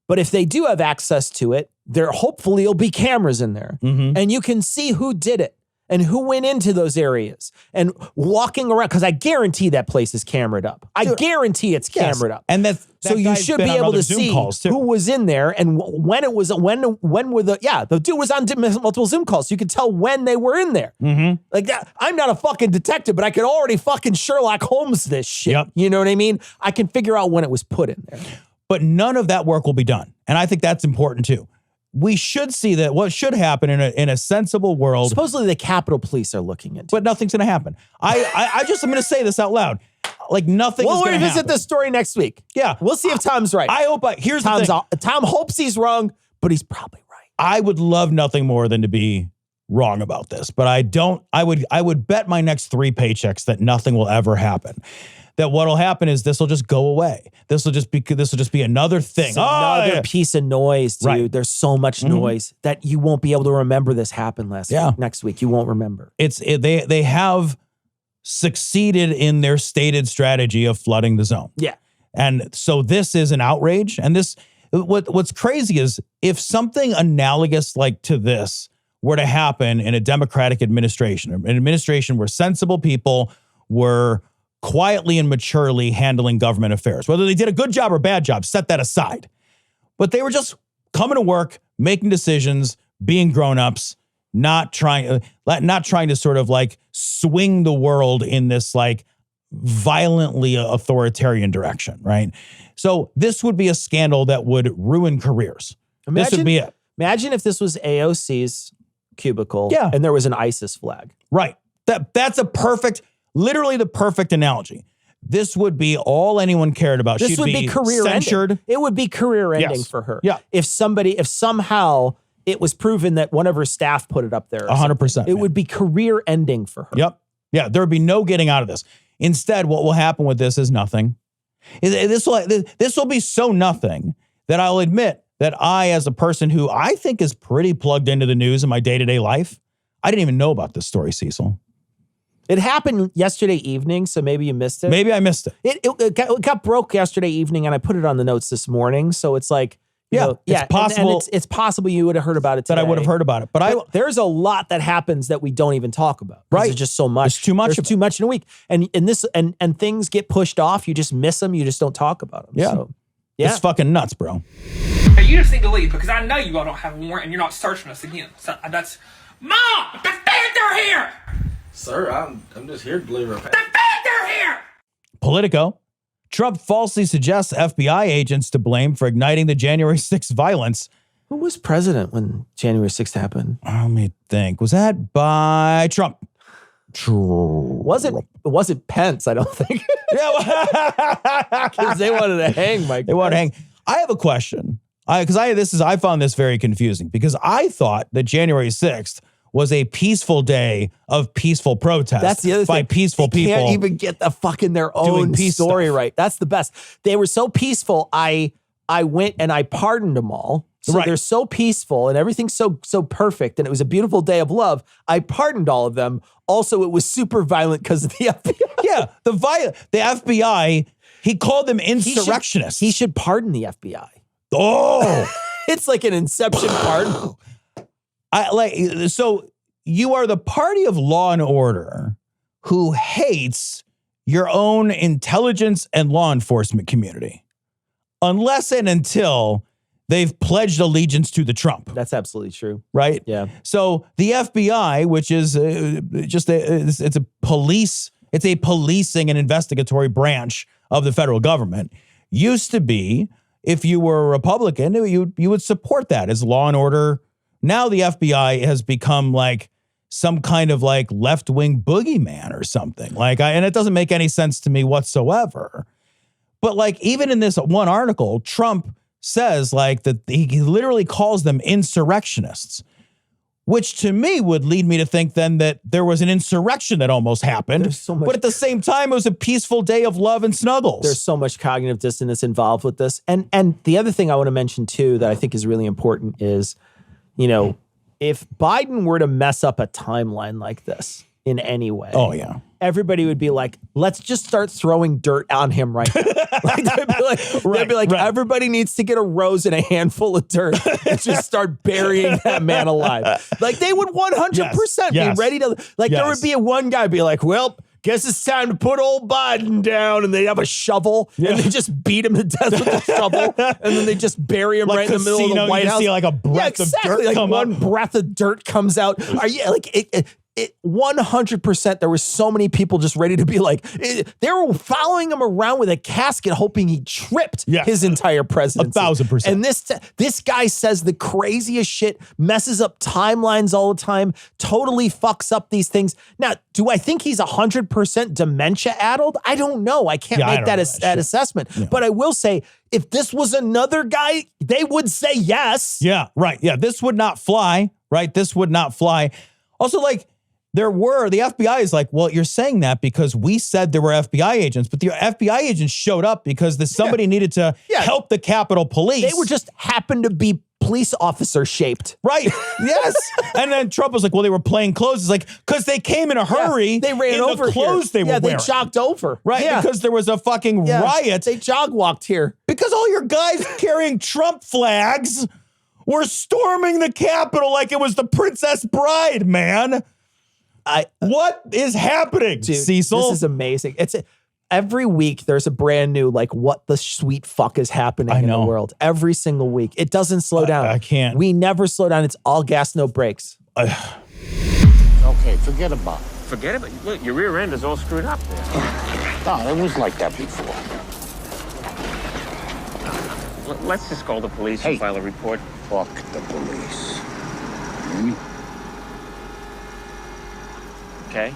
But if they do have access to it, there hopefully will be cameras in there. And you can see who did it and who went into those areas and walking around. Because I guarantee that place is cameraed up. I guarantee it's cameraed up. And so you should be able to see who was in there and when it was, when were the dude was on multiple Zoom calls. So you could tell when they were in there. Like that. I'm not a fucking detective, but I could already fucking Sherlock Holmes this shit. You know what I mean? I can figure out when it was put in there. But none of that work will be done. And I think that's important too. We should see that what should happen in a sensible world. Supposedly the Capitol Police are looking into it. But nothing's going to happen. I'm going to say this out loud. Like nothing is going to happen. We'll revisit this story next week. Yeah. We'll see if Tom's right. I hope here's the thing. Tom hopes he's wrong, but he's probably right. I would love nothing more than to be wrong about this, but I would bet my next 3 paychecks that nothing will ever happen. That what'll happen is this will just go away. This will just be another thing. It's another piece of noise, dude. Right. There's so much noise that you won't be able to remember this happened week. Next week, you won't remember. They have succeeded in their stated strategy of flooding the zone. Yeah. And so this is an outrage. And what's crazy is if something analogous like to this were to happen in a Democratic administration, an administration where sensible people were quietly and maturely handling government affairs. Whether they did a good job or bad job, set that aside. But they were just coming to work, making decisions, being grown-ups, not trying to sort of like swing the world in this like violently authoritarian direction, right? So this would be a scandal that would ruin careers. This would be it. Imagine if this was AOC's cubicle and there was an ISIS flag. Right. That's literally the perfect analogy. This would be all anyone cared about. This would be career censured. Ending. It would be career ending for her. Yeah. If somehow it was proven that one of her staff put it up there. 100%. It would be career ending for her. Yep. Yeah. There would be no getting out of this. Instead, what will happen with this is nothing. This will be so nothing that I'll admit that I, as a person who I think is pretty plugged into the news in my day-to-day life, I didn't even know about this story, Cecil. It happened yesterday evening, so maybe you missed it. Maybe I missed it. It got broke yesterday evening, and I put it on the notes this morning. So it's like, it's possible. And it's possible you would have heard about it today. That I would have heard about it. But there's a lot that happens that we don't even talk about. Right. There's just so much. There's too much. There's too much in a week. And things get pushed off. You just miss them. You just don't talk about them. Yeah. So, It's fucking nuts, bro. Hey, you just need to leave because I know you all don't have a warrant and you're not searching us again. So that's... Mom! Defender here! Sir, I'm just here to deliver a package. Defender here! Politico. Trump falsely suggests FBI agents to blame for igniting the January 6th violence. Who was president when January 6th happened? Let me think. Was that by Trump? It wasn't Pence, I don't think. Yeah, because they wanted to hang Mike. They wanted to hang. I have a question. I found this very confusing because I thought that January 6th was a peaceful day of peaceful protest. That's the other thing. By peaceful people. Can't even get their own story right. That's the best. They were so peaceful. I went and I pardoned them all. So they're so peaceful and everything's so perfect. And it was a beautiful day of love. I pardoned all of them. Also, it was super violent because of the FBI. Yeah, the FBI. He called them insurrectionists. He should pardon the FBI. Oh, it's like an Inception pardon. So you are the party of law and order who hates your own intelligence and law enforcement community, unless and until they've pledged allegiance to the Trump. That's absolutely true. Right? Yeah. So the FBI, which is it's a policing and investigatory branch of the federal government, used to be, if you were a Republican, you would support that as law and order. Now the FBI has become like some kind of like left-wing boogeyman or something. And it doesn't make any sense to me whatsoever. But like even in this one article, Trump says like that he literally calls them insurrectionists. which to me would lead me to think then that there was an insurrection that almost happened. There's so much, but at the same time, it was a peaceful day of love and snuggles. There's so much cognitive dissonance involved with this. And the other thing I want to mention too that I think is really important is, you know, if Biden were to mess up a timeline like this in any way, everybody would be like, let's just start throwing dirt on him right now. Like, they'd be like, everybody needs to get a rose and a handful of dirt and just start burying that man alive. Like, they would 100% be ready to, like, there would be one guy be like, well, guess it's time to put old Biden down. And they have a shovel and they just beat him to death with the shovel. And then they just bury him right in the middle of the White House. See like a breath of dirt like come one up. breath of dirt comes out. Are you like it 100%? There were so many people just ready to be like, they were following him around with a casket, hoping he tripped his entire presidency. 1,000%. And this guy says the craziest shit, messes up timelines all the time, totally fucks up these things. Now, do I think he's 100% dementia addled? I don't know. I can't make that assessment. Yeah. But I will say, if this was another guy, they would say yes. Yeah, right. Yeah, this would not fly, right? This would not fly. Also, like, the FBI is like, well, you're saying that because we said there were FBI agents, but the FBI agents showed up because somebody needed to help the Capitol Police. They were just happened to be police officer shaped. Right. Yes. And then Trump was like, well, they were playing clothes. It's like, because they came in a hurry. They ran over the clothes they were wearing. They jogged over. Right. Yeah. Because there was a fucking riot. They jog walked here. Because all your guys carrying Trump flags were storming the Capitol like it was the Princess Bride, man. What is happening, dude, Cecil? This is amazing. Every week there's a brand new, like, what the sweet fuck is happening in the world. Every single week. It doesn't slow down. I can't. We never slow down. It's all gas, no brakes. Okay, forget about it. Forget it? Look, your rear end is all screwed up there. No, it was like that before. Let's just call the police and file a report. Fuck the police. Okay.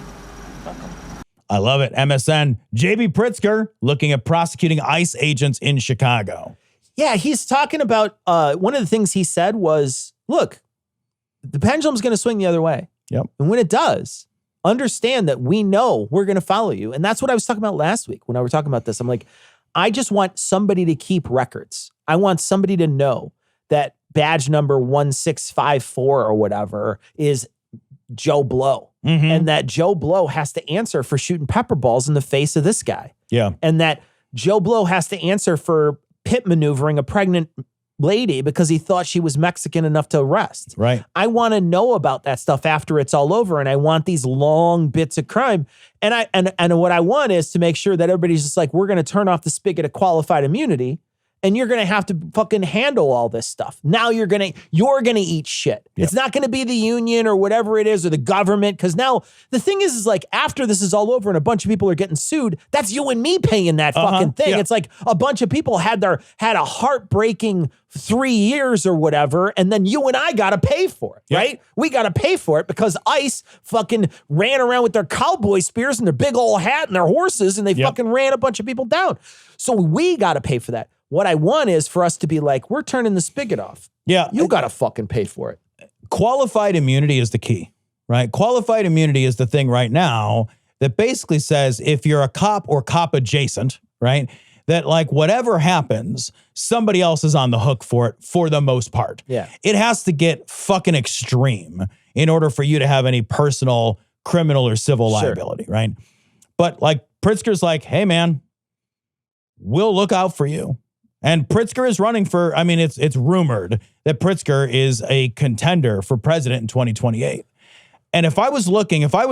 I love it. MSN. J.B. Pritzker looking at prosecuting ICE agents in Chicago. Yeah, he's talking about, one of the things he said was, look, the pendulum's going to swing the other way. Yep. And when it does, understand that we know we're going to follow you. And that's what I was talking about last week when I were talking about this. I'm like, I just want somebody to keep records. I want somebody to know that badge number 1654 or whatever is Joe Blow. Mm-hmm. And that Joe Blow has to answer for shooting pepper balls in the face of this guy. Yeah. And that Joe Blow has to answer for pit maneuvering a pregnant lady because he thought she was Mexican enough to arrest. Right. I want to know about that stuff after it's all over. And I want these long bits of crime. And what I want is to make sure that everybody's just like, we're going to turn off the spigot of qualified immunity. And you're going to have to fucking handle all this stuff. Now you're going to eat shit. Yep. It's not going to be the union or whatever it is or the government. Because now the thing is like after this is all over and a bunch of people are getting sued, that's you and me paying that fucking thing. Yeah. It's like a bunch of people had a heartbreaking 3 years or whatever. And then you and I got to pay for it, right? We got to pay for it because ICE fucking ran around with their cowboy spears and their big old hat and their horses and they fucking ran a bunch of people down. So we got to pay for that. What I want is for us to be like, we're turning the spigot off. Yeah. You got to fucking pay for it. Qualified immunity is the key, right? Qualified immunity is the thing right now that basically says if you're a cop or cop adjacent, right, that like whatever happens, somebody else is on the hook for it for the most part. Yeah. It has to get fucking extreme in order for you to have any personal, criminal, or civil liability, right? But like Pritzker's like, hey, man, we'll look out for you. And Pritzker is running for, I mean, it's rumored that Pritzker is a contender for president in 2028. And if I was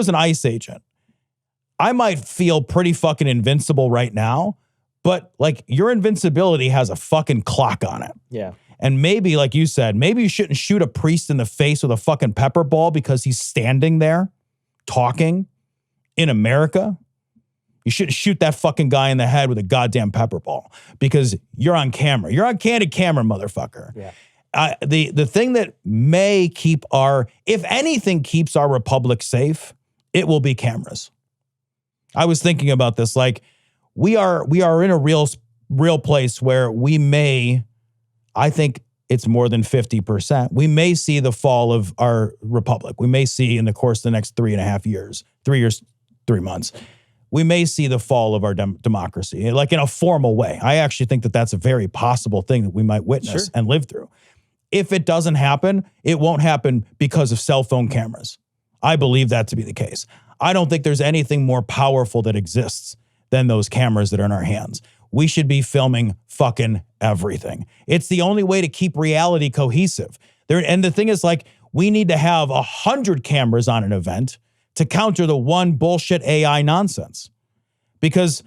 an ICE agent, I might feel pretty fucking invincible right now, but like your invincibility has a fucking clock on it. Yeah. And maybe, like you said, maybe you shouldn't shoot a priest in the face with a fucking pepper ball because he's standing there talking in America. You shouldn't shoot that fucking guy in the head with a goddamn pepper ball because you're on camera. You're on candid camera, motherfucker. Yeah. The thing that may keep if anything keeps our republic safe, it will be cameras. I was thinking about this. Like we are in a real place where we may, I think, it's more than 50%, we may see the fall of our republic. We may see in the course of the next 3.5 years, 3 years, 3 months, we may see the fall of our democracy, like in a formal way. I actually think that that's a very possible thing that we might witness and live through. If it doesn't happen, it won't happen because of cell phone cameras. I believe that to be the case. I don't think there's anything more powerful that exists than those cameras that are in our hands. We should be filming fucking everything. It's the only way to keep reality cohesive. And the thing is, like, we need to have 100 cameras on an event to counter the one bullshit AI nonsense, because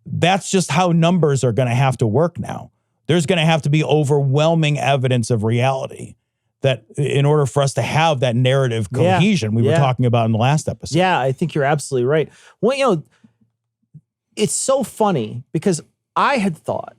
that's just how numbers are going to have to work now. There's going to have to be overwhelming evidence of reality that in order for us to have that narrative cohesion we were talking about in the last episode. Yeah, I think you're absolutely right. Well, you know, it's so funny because I had thought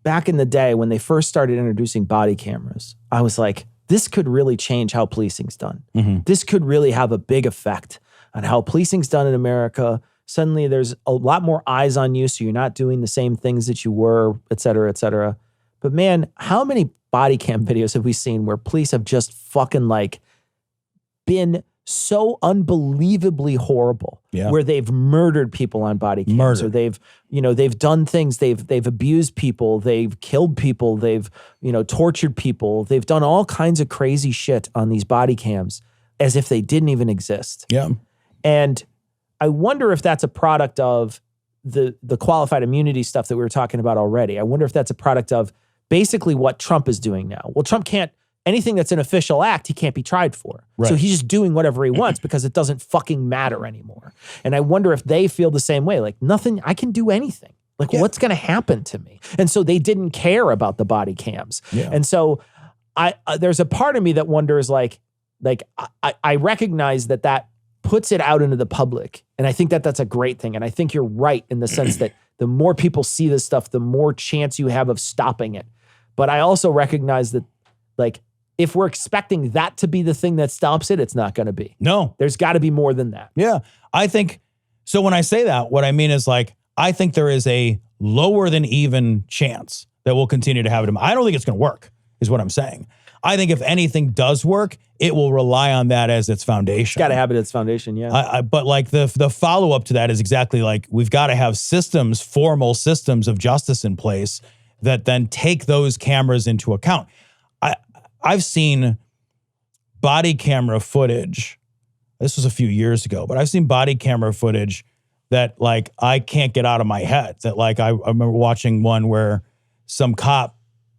back in the day when they first started introducing body cameras, I was like, this could really change how policing's done. This could really have a big effect on how policing's done in America. Suddenly there's a lot more eyes on you, so you're not doing the same things that you were, et cetera, et cetera. But man, how many body cam videos have we seen where police have just fucking like been so unbelievably horrible, where they've murdered people on body cams, or they've done things, they've abused people, they've killed people, they've, tortured people, they've done all kinds of crazy shit on these body cams as if they didn't even exist. Yeah. And I wonder if that's a product of the qualified immunity stuff that we were talking about already. I wonder if that's a product of basically what Trump is doing now. Well, Trump can't, anything that's an official act, he can't be tried for. Right. So he's just doing whatever he wants because it doesn't fucking matter anymore. And I wonder if they feel the same way. Like, nothing, I can do anything. Like, what's going to happen to me? And so they didn't care about the body cams. Yeah. And so there's a part of me that wonders, I recognize that puts it out into the public. And I think that that's a great thing. And I think you're right in the sense that the more people see this stuff, the more chance you have of stopping it. But I also recognize that, like, if we're expecting that to be the thing that stops it, it's not going to be. No. There's got to be more than that. Yeah. I think, so when I say that, what I mean is, like, I think there is a lower than even chance that we'll continue to have it. I don't think it's going to work, is what I'm saying. I think if anything does work, it will rely on that as its foundation. It's got to have it as its foundation, yeah. But like the follow-up to that is exactly like, we've got to have systems, formal systems of justice in place that then take those cameras into account. I've seen body camera footage. This was a few years ago, but I've seen body camera footage that, like, I can't get out of my head. That, like, I remember watching one where some cop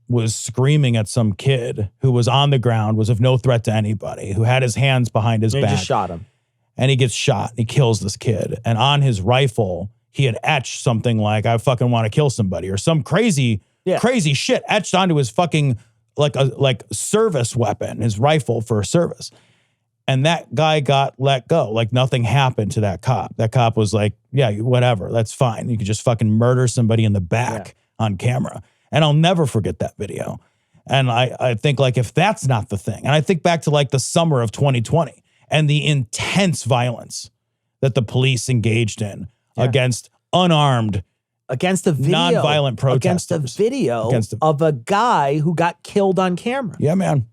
was screaming at some kid who was on the ground, was of no threat to anybody, who had his hands behind his back. He just shot him. And he gets shot. He kills this kid. And on his rifle, he had etched something like, I fucking want to kill somebody, or some crazy shit etched onto his fucking, like service weapon, his rifle for service. And that guy got let go. Like, nothing happened to that cop. That cop was like, yeah, whatever, that's fine. You could just fucking murder somebody in the back on camera. And I'll never forget that video. And I think, like, if that's not the thing, and I think back to, like, the summer of 2020 and the intense violence that the police engaged in against unarmed, against a video, nonviolent protesters. Against a video of a guy who got killed on camera. Yeah, man.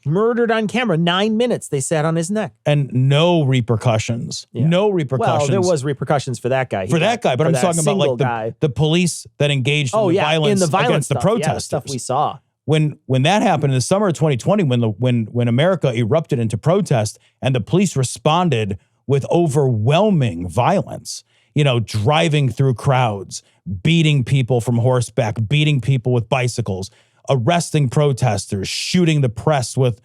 Murdered on camera. 9 minutes they sat on his neck. And no repercussions. Yeah. No repercussions. Well, there was repercussions for that guy. But I'm talking about, like, the police that engaged in the violence against the protesters. The stuff we saw. When that happened in the summer of 2020, when America erupted into protest and the police responded with overwhelming violence, driving through crowds, beating people from horseback, beating people with bicycles, arresting protesters, shooting the press with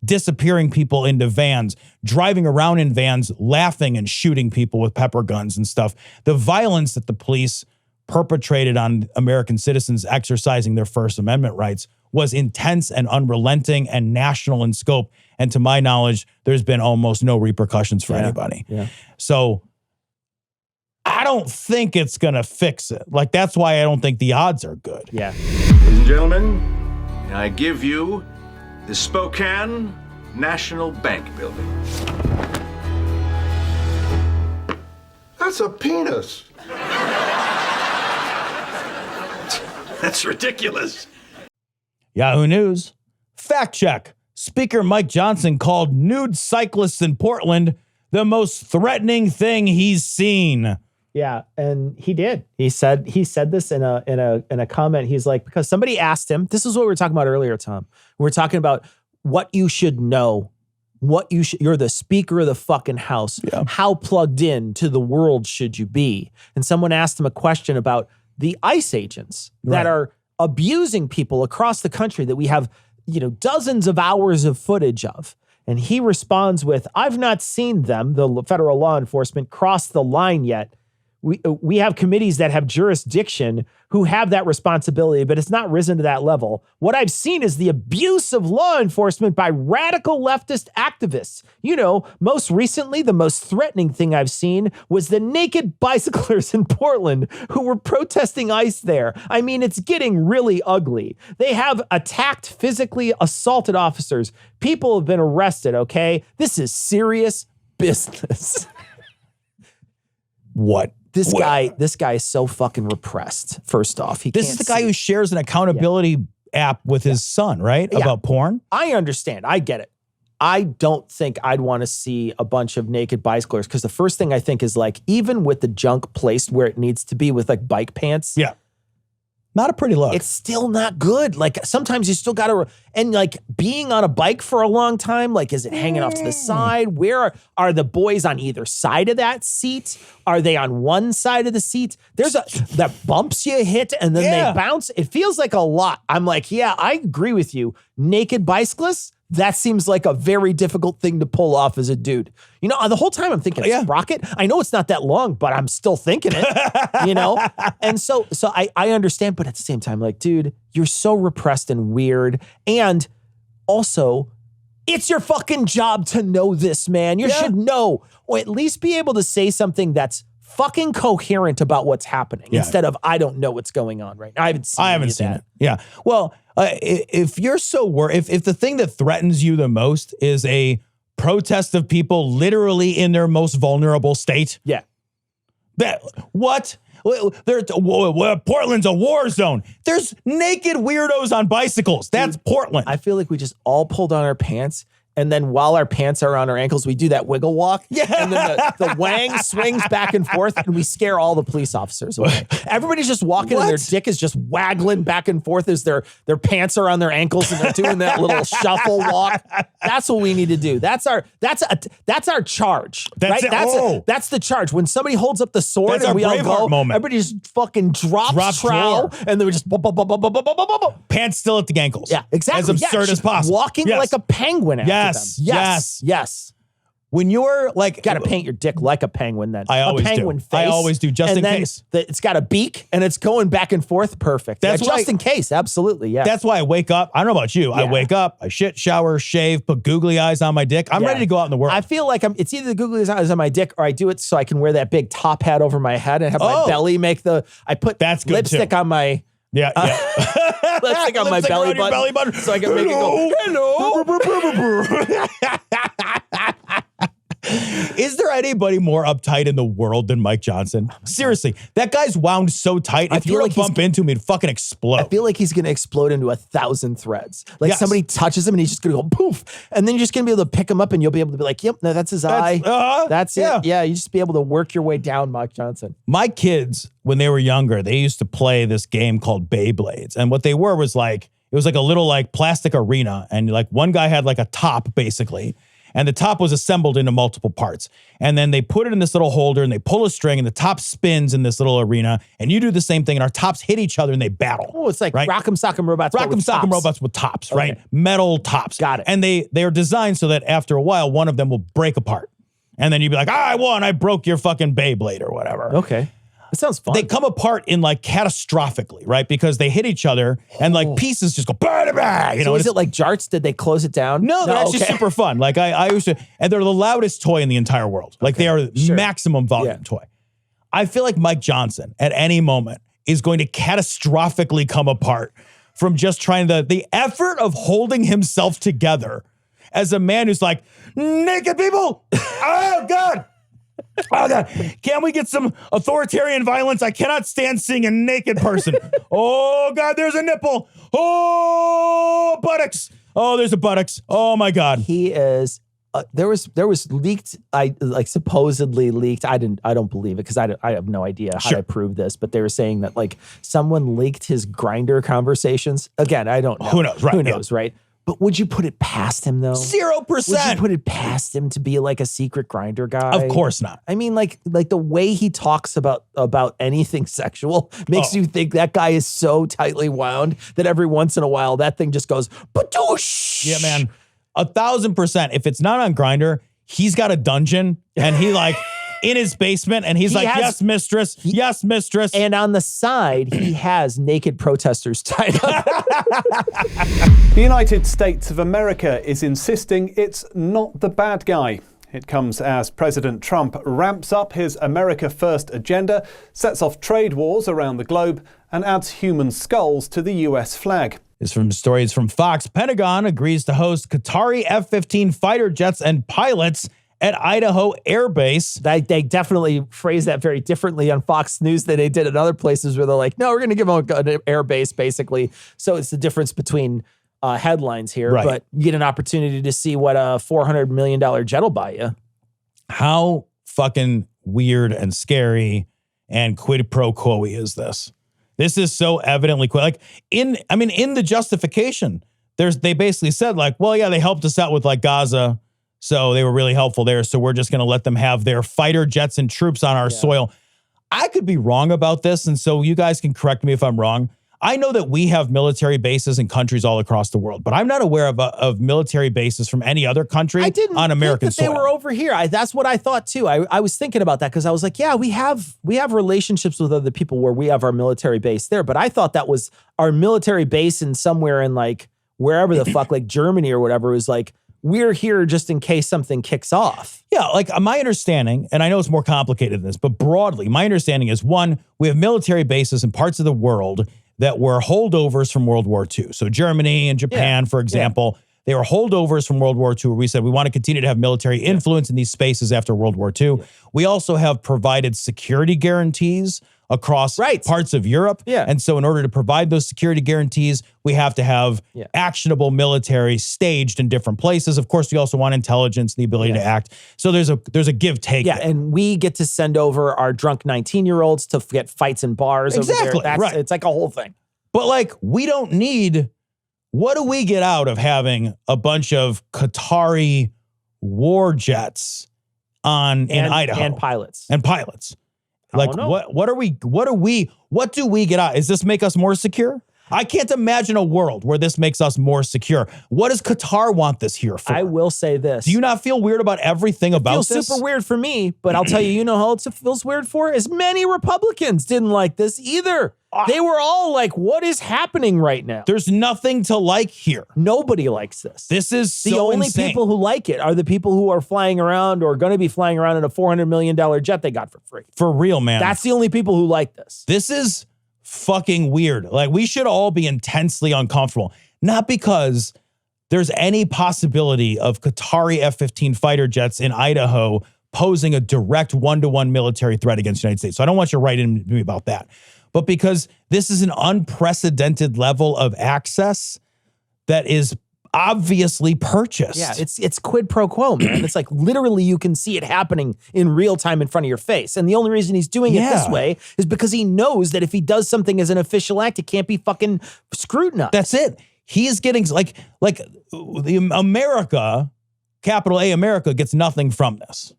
disappearing people into vans, driving around in vans, laughing and shooting people with pepper guns and stuff. The violence that the police perpetrated on American citizens exercising their First Amendment rights was intense and unrelenting and national in scope. And to my knowledge, there's been almost no repercussions for anybody. Yeah. So I don't think it's going to fix it. Like, that's why I don't think the odds are good. Yeah. Ladies and gentlemen, I give you the Spokane National Bank building. That's a penis. That's ridiculous. Yahoo News. Fact check. Speaker Mike Johnson called nude cyclists in Portland the most threatening thing he's seen. Yeah, and he did. He said this in a comment. He's like, because somebody asked him, this is what we were talking about earlier, Tom. We were talking about what you should know, you're the Speaker of the fucking House. Yeah. How plugged in to the world should you be? And someone asked him a question about the ICE agents that are abusing people across the country that we have, dozens of hours of footage of. And he responds with, I've not seen them, the federal law enforcement, cross the line yet. We have committees that have jurisdiction who have that responsibility, but it's not risen to that level. What I've seen is the abuse of law enforcement by radical leftist activists. Most recently, the most threatening thing I've seen was the naked bicyclers in Portland who were protesting ICE there. I mean, it's getting really ugly. They have attacked, physically assaulted officers. People have been arrested, okay? This is serious business. What? This guy is so fucking repressed. First off, this is the guy who shares an accountability app with his son, right? About porn. I understand. I get it. I don't think I'd want to see a bunch of naked bicyclers because the first thing I think is like, even with the junk placed where it needs to be with like bike pants. Yeah. Not a pretty look. It's still not good. Like sometimes you still got to, and like being on a bike for a long time, like is it hanging off to the side? Where are the boys on either side of that seat? Are they on one side of the seat? There's that bumps you hit and then they bounce. It feels like a lot. I'm like, yeah, I agree with you. Naked bicyclists, that seems like a very difficult thing to pull off as a dude. The whole time I'm thinking, sprocket. I know it's not that long, but I'm still thinking it, And so I understand, but at the same time, like, dude, you're so repressed and weird. And also, it's your fucking job to know this, man. You should know, or at least be able to say something that's fucking coherent about what's happening instead of, I don't know what's going on right now. I haven't seen it. Yeah. Well, if you're so worried, if the thing that threatens you the most is a protest of people literally in their most vulnerable state. Yeah. What? Portland's a war zone. There's naked weirdos on bicycles. That's Portland. I feel like we just all pulled on our pants. And then while our pants are on our ankles, we do that wiggle walk. Yeah. And then the wang swings back and forth and we scare all the police officers away. Everybody's just walking and their dick is just waggling back and forth as their pants are on their ankles and they're doing that little shuffle walk. That's what we need to do. That's our charge. That's right? That's the charge. When somebody holds up the sword and we all go, moment. Everybody just fucking drops trowel and then we just pants still at the ankles. Yeah, exactly. As absurd as possible. Walking like a penguin after Yes. When you're like, got to paint your dick like a penguin. Then I always do. Face, I always do, just in case. It's got a beak and it's going back and forth. Perfect. That's just in case. Absolutely. Yeah. That's why I wake up. I don't know about you. I wake up, I shit, shower, shave, put googly eyes on my dick. I'm ready to go out in the world. I feel like it's either the googly eyes on my dick or I do it so I can wear that big top hat over my head and have my belly make I put lipstick on my. Yeah. Lipstick on my belly button. So I can make it go, hello. Is there anybody more uptight in the world than Mike Johnson? Seriously, that guy's wound so tight. If you were to bump into him, he'd fucking explode. I feel like he's going to explode into 1,000 threads. Like somebody touches him and he's just going to go poof. And then you're just going to be able to pick him up and you'll be able to be like, yep, no, that's his eye. That's it. Yeah, you just be able to work your way down Mike Johnson. My kids, when they were younger, they used to play this game called Beyblades. And what they were was like, it was like a little like plastic arena. And like one guy had like a top basically. And the top was assembled into multiple parts. And then they put it in this little holder and they pull a string and the top spins in this little arena. And you do the same thing and our tops hit each other and they battle. Oh, it's like Rock'em Sock'em Robots. Rock'em Sock'em Robots with tops, right? Metal tops. Got it. And they are designed so that after a while, one of them will break apart. And then you'd be like, I won. I broke your fucking Beyblade or whatever. Okay. That sounds fun. They come apart in like catastrophically, right? Because they hit each other and like pieces just go, you know. So is it like jarts? Did they close it down? No, they're actually super fun. Like I used to, and they're the loudest toy in the entire world. Like they are maximum volume toy. I feel like Mike Johnson at any moment is going to catastrophically come apart from just trying the effort of holding himself together as a man who's like, naked people. Oh God. Oh, God. Can we get some authoritarian violence? I cannot stand seeing a naked person. Oh, God, there's a nipple. Oh, buttocks. Oh, there's a buttocks. Oh, my God. He is... there was leaked, supposedly leaked. I don't believe it because I have no idea how to prove this, but they were saying that like someone leaked his Grindr conversations. Again, I don't know. Who knows? Right. Who knows, right? But would you put it past him though? 0%. Would you put it past him to be like a secret Grindr guy? Of course not. I mean, like the way he talks about anything sexual makes you think that guy is so tightly wound that every once in a while that thing just goes badoosh. Yeah, man. 1,000%. If it's not on Grindr, he's got a dungeon and he like in his basement and he's yes, mistress. Yes, mistress. And on the side, he has naked protesters tied up. The United States of America is insisting it's not the bad guy. It comes as President Trump ramps up his America First agenda, sets off trade wars around the globe, and adds human skulls to the US flag. Is from stories from Fox. Pentagon agrees to host Qatari F-15 fighter jets and pilots at Idaho Air Base. They definitely phrase that very differently on Fox News than they did in other places where they're like, no, we're going to give them an air base, basically. So it's the difference between headlines here. Right. But you get an opportunity to see what a $400 million jet will buy you. How fucking weird and scary and quid pro quo is this? This is so evidently like in the justification, they basically said like, well, yeah, they helped us out with like Gaza. So they were really helpful there. So we're just going to let them have their fighter jets and troops on our soil. I could be wrong about this. And so you guys can correct me if I'm wrong. I know that we have military bases in countries all across the world, but I'm not aware of military bases from any other country on American soil. They were over here. That's what I thought too. I was thinking about that because I was like, yeah, we have relationships with other people where we have our military base there. But I thought that was our military base in somewhere in like wherever the fuck, like Germany or whatever, was like, we're here just in case something kicks off. Yeah, like my understanding, and I know it's more complicated than this, but broadly, my understanding is one, we have military bases in parts of the world that were holdovers from World War II. So Germany and Japan, for example, they were holdovers from World War II where we said we want to continue to have military influence in these spaces after World War II. Yeah. We also have provided security guarantees across parts of Europe. Yeah. And so in order to provide those security guarantees, we have to have actionable military staged in different places. Of course, we also want intelligence, the ability to act. So there's a give take. Yeah, and we get to send over our drunk 19-year-olds to get fights in bars over there. It's like a whole thing. But like, we don't need, what do we get out of having a bunch of Qatari war jets in Idaho? And pilots. Like, what do we get out? Does this make us more secure? I can't imagine a world where this makes us more secure. What does Qatar want this here for? I will say this. Do you not feel weird about everything about this? It feels super weird for me, but I'll tell you, you know how else it feels weird for? As many Republicans didn't like this either. They were all like, what is happening right now? There's nothing to like here. Nobody likes this. This is so the only insane. People who like it are the people who are flying around or going to be flying around in a $400 million jet they got for free. For real, man. That's the only people who like this. This is fucking weird. Like, we should all be intensely uncomfortable. Not because there's any possibility of Qatari F-15 fighter jets in Idaho posing a direct one-to-one military threat against the United States. So I don't want you to write in to me about that. But because this is an unprecedented level of access that is obviously purchased. Yeah, it's quid pro quo, man. It's like literally you can see it happening in real time in front of your face. And the only reason he's doing it this way is because he knows that if he does something as an official act, it can't be fucking scrutinized. That's it. He is getting like the America, capital A America, gets nothing from this.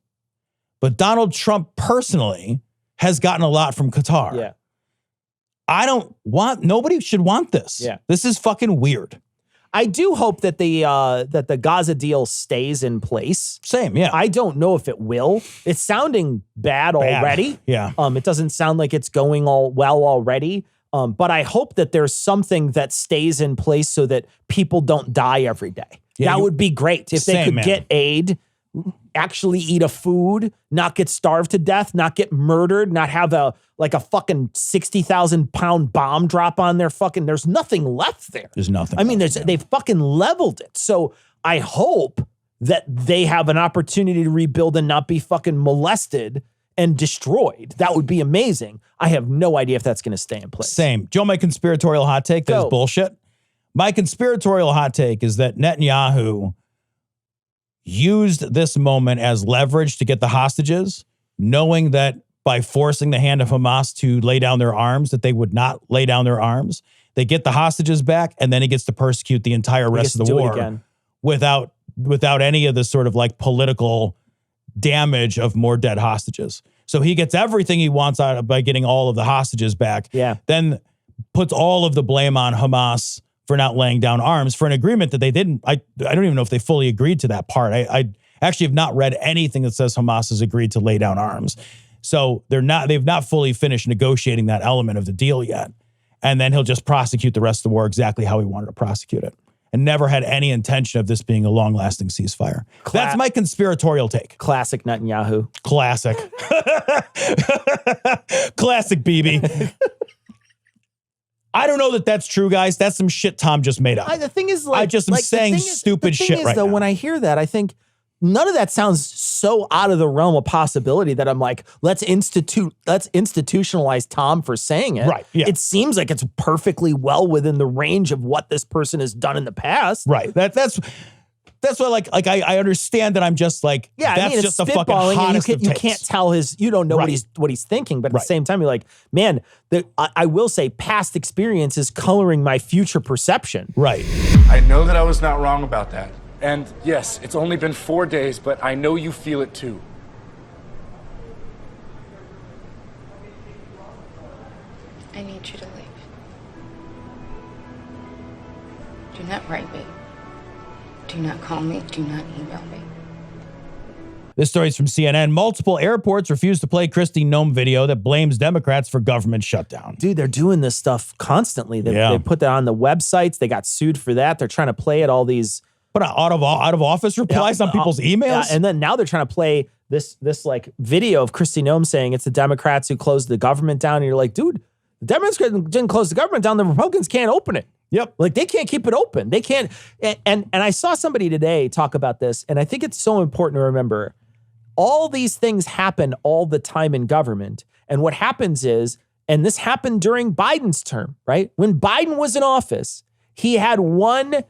But Donald Trump personally has gotten a lot from Qatar. Yeah. Nobody should want this. Yeah. This is fucking weird. I do hope that the Gaza deal stays in place. Same, yeah. I don't know if it will. It's sounding bad already. Yeah. It doesn't sound like it's going all well already. But I hope that there's something that stays in place so that people don't die every day. Yeah, that would be great if they could get aid, actually eat a food, not get starved to death, not get murdered, not have a fucking 60,000 pound bomb drop on their fucking, there's nothing left there. There's nothing. I mean, they fucking leveled it. So I hope that they have an opportunity to rebuild and not be fucking molested and destroyed. That would be amazing. I have no idea if that's going to stay in place. Same. Joe, my conspiratorial hot take, that is bullshit. My conspiratorial hot take is that Netanyahu used this moment as leverage to get the hostages, knowing that by forcing the hand of Hamas to lay down their arms, that they would not lay down their arms. They get the hostages back, and then he gets to persecute the entire rest of the war without any of the sort of like political damage of more dead hostages. So he gets everything he wants out of by getting all of the hostages back. Yeah. Then puts all of the blame on Hamas for not laying down arms for an agreement that they didn't. I don't even know if they fully agreed to that part. I actually have not read anything that says Hamas has agreed to lay down arms. So they've not fully finished negotiating that element of the deal yet. And then he'll just prosecute the rest of the war exactly how he wanted to prosecute it. And never had any intention of this being a long-lasting ceasefire. That's my conspiratorial take. Classic Netanyahu. Classic. Classic Bibi. I don't know that that's true, guys. That's some shit Tom just made up. The thing is, like, I just am saying stupid shit right now. When I hear that, I think none of that sounds so out of the realm of possibility that I'm like, let's institutionalize Tom for saying it. Right. Yeah. It seems like it's perfectly well within the range of what this person has done in the past. Right. That's why, like I understand that I'm just like, yeah, that's just a fucking hottest of takes. You can't tell you don't know what he's thinking, but at the same time, you're like, man, I will say past experience is coloring my future perception. Right. I know that I was not wrong about that. And yes, it's only been 4 days, but I know you feel it too. I need you to leave. Do not write me. Do not call me. Do not email me. This story is from CNN. Multiple airports refuse to play Kristi Noem video that blames Democrats for government shutdown. Dude, they're doing this stuff constantly. They put that on the websites. They got sued for that. They're trying to play at all these... But out of office replies on people's emails? Yeah, and then now they're trying to play this like video of Kristi Noem saying it's the Democrats who closed the government down. And you're like, dude, the Democrats didn't close the government down. The Republicans can't open it. Yep. Like they can't keep it open. They can't. And I saw somebody today talk about this, and I think it's so important to remember all these things happen all the time in government. And what happens is, and this happened during Biden's term, right? When Biden was in office, he had 1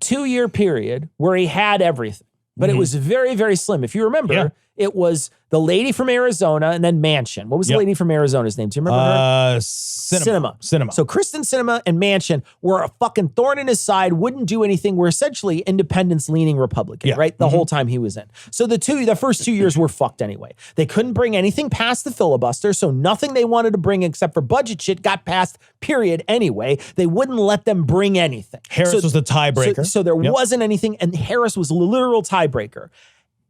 2-year period where he had everything, but it was very, very slim. If you remember, it was the lady from Arizona and then Manchin. What was the lady from Arizona's name? Do you remember her? Sinema. So Kristen Sinema and Manchin were a fucking thorn in his side, wouldn't do anything, were essentially independence-leaning Republican, right? The whole time he was in. So the first 2 years were fucked anyway. They couldn't bring anything past the filibuster, so nothing they wanted to bring except for budget shit got passed, period, anyway. They wouldn't let them bring anything. Harris was the tiebreaker. So there wasn't anything, and Harris was a literal tiebreaker.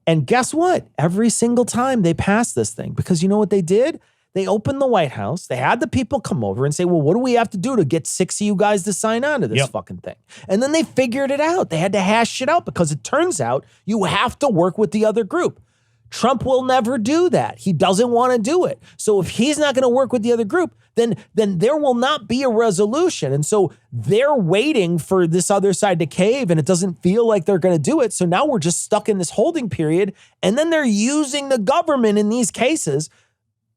And guess what? Every single time they passed this thing, because you know what they did? They opened the White House. They had the people come over and say, well, what do we have to do to get 6 of you guys to sign on to this fucking thing? And then they figured it out. They had to hash it out because it turns out you have to work with the other group. Trump will never do that. He doesn't want to do it. So if he's not going to work with the other group, then there will not be a resolution. And so they're waiting for this other side to cave, and it doesn't feel like they're going to do it. So now we're just stuck in this holding period. And then they're using the government in these cases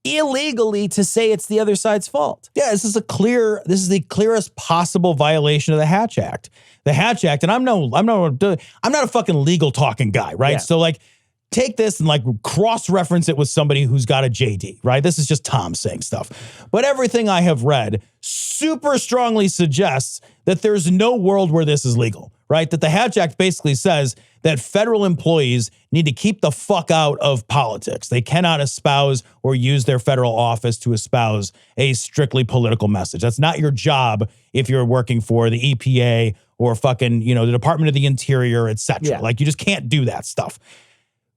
illegally to say it's the other side's fault. Yeah, this is the clearest possible violation of the Hatch Act. The Hatch Act, and I'm not a fucking legal talking guy, right? Yeah. So like, take this and like cross-reference it with somebody who's got a JD, right? This is just Tom saying stuff. But everything I have read super strongly suggests that there's no world where this is legal, right? That the Hatch Act basically says that federal employees need to keep the fuck out of politics. They cannot espouse or use their federal office to espouse a strictly political message. That's not your job if you're working for the EPA or fucking, the Department of the Interior, et cetera. Yeah. Like, you just can't do that stuff.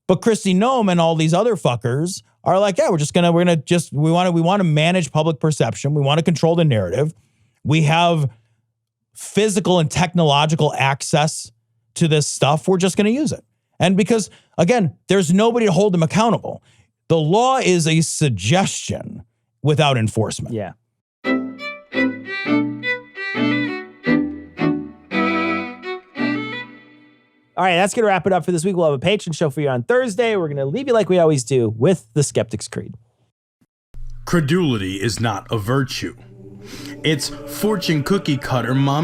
But Kristi Noem and all these other fuckers are like, yeah, we want to manage public perception. We want to control the narrative. We have physical and technological access to this stuff. We're just going to use it. And because, again, there's nobody to hold them accountable. The law is a suggestion without enforcement. Yeah. All right, that's going to wrap it up for this week. We'll have a patron show for you on Thursday. We're going to leave you like we always do with the Skeptic's Creed. Credulity is not a virtue. It's fortune cookie cutter mom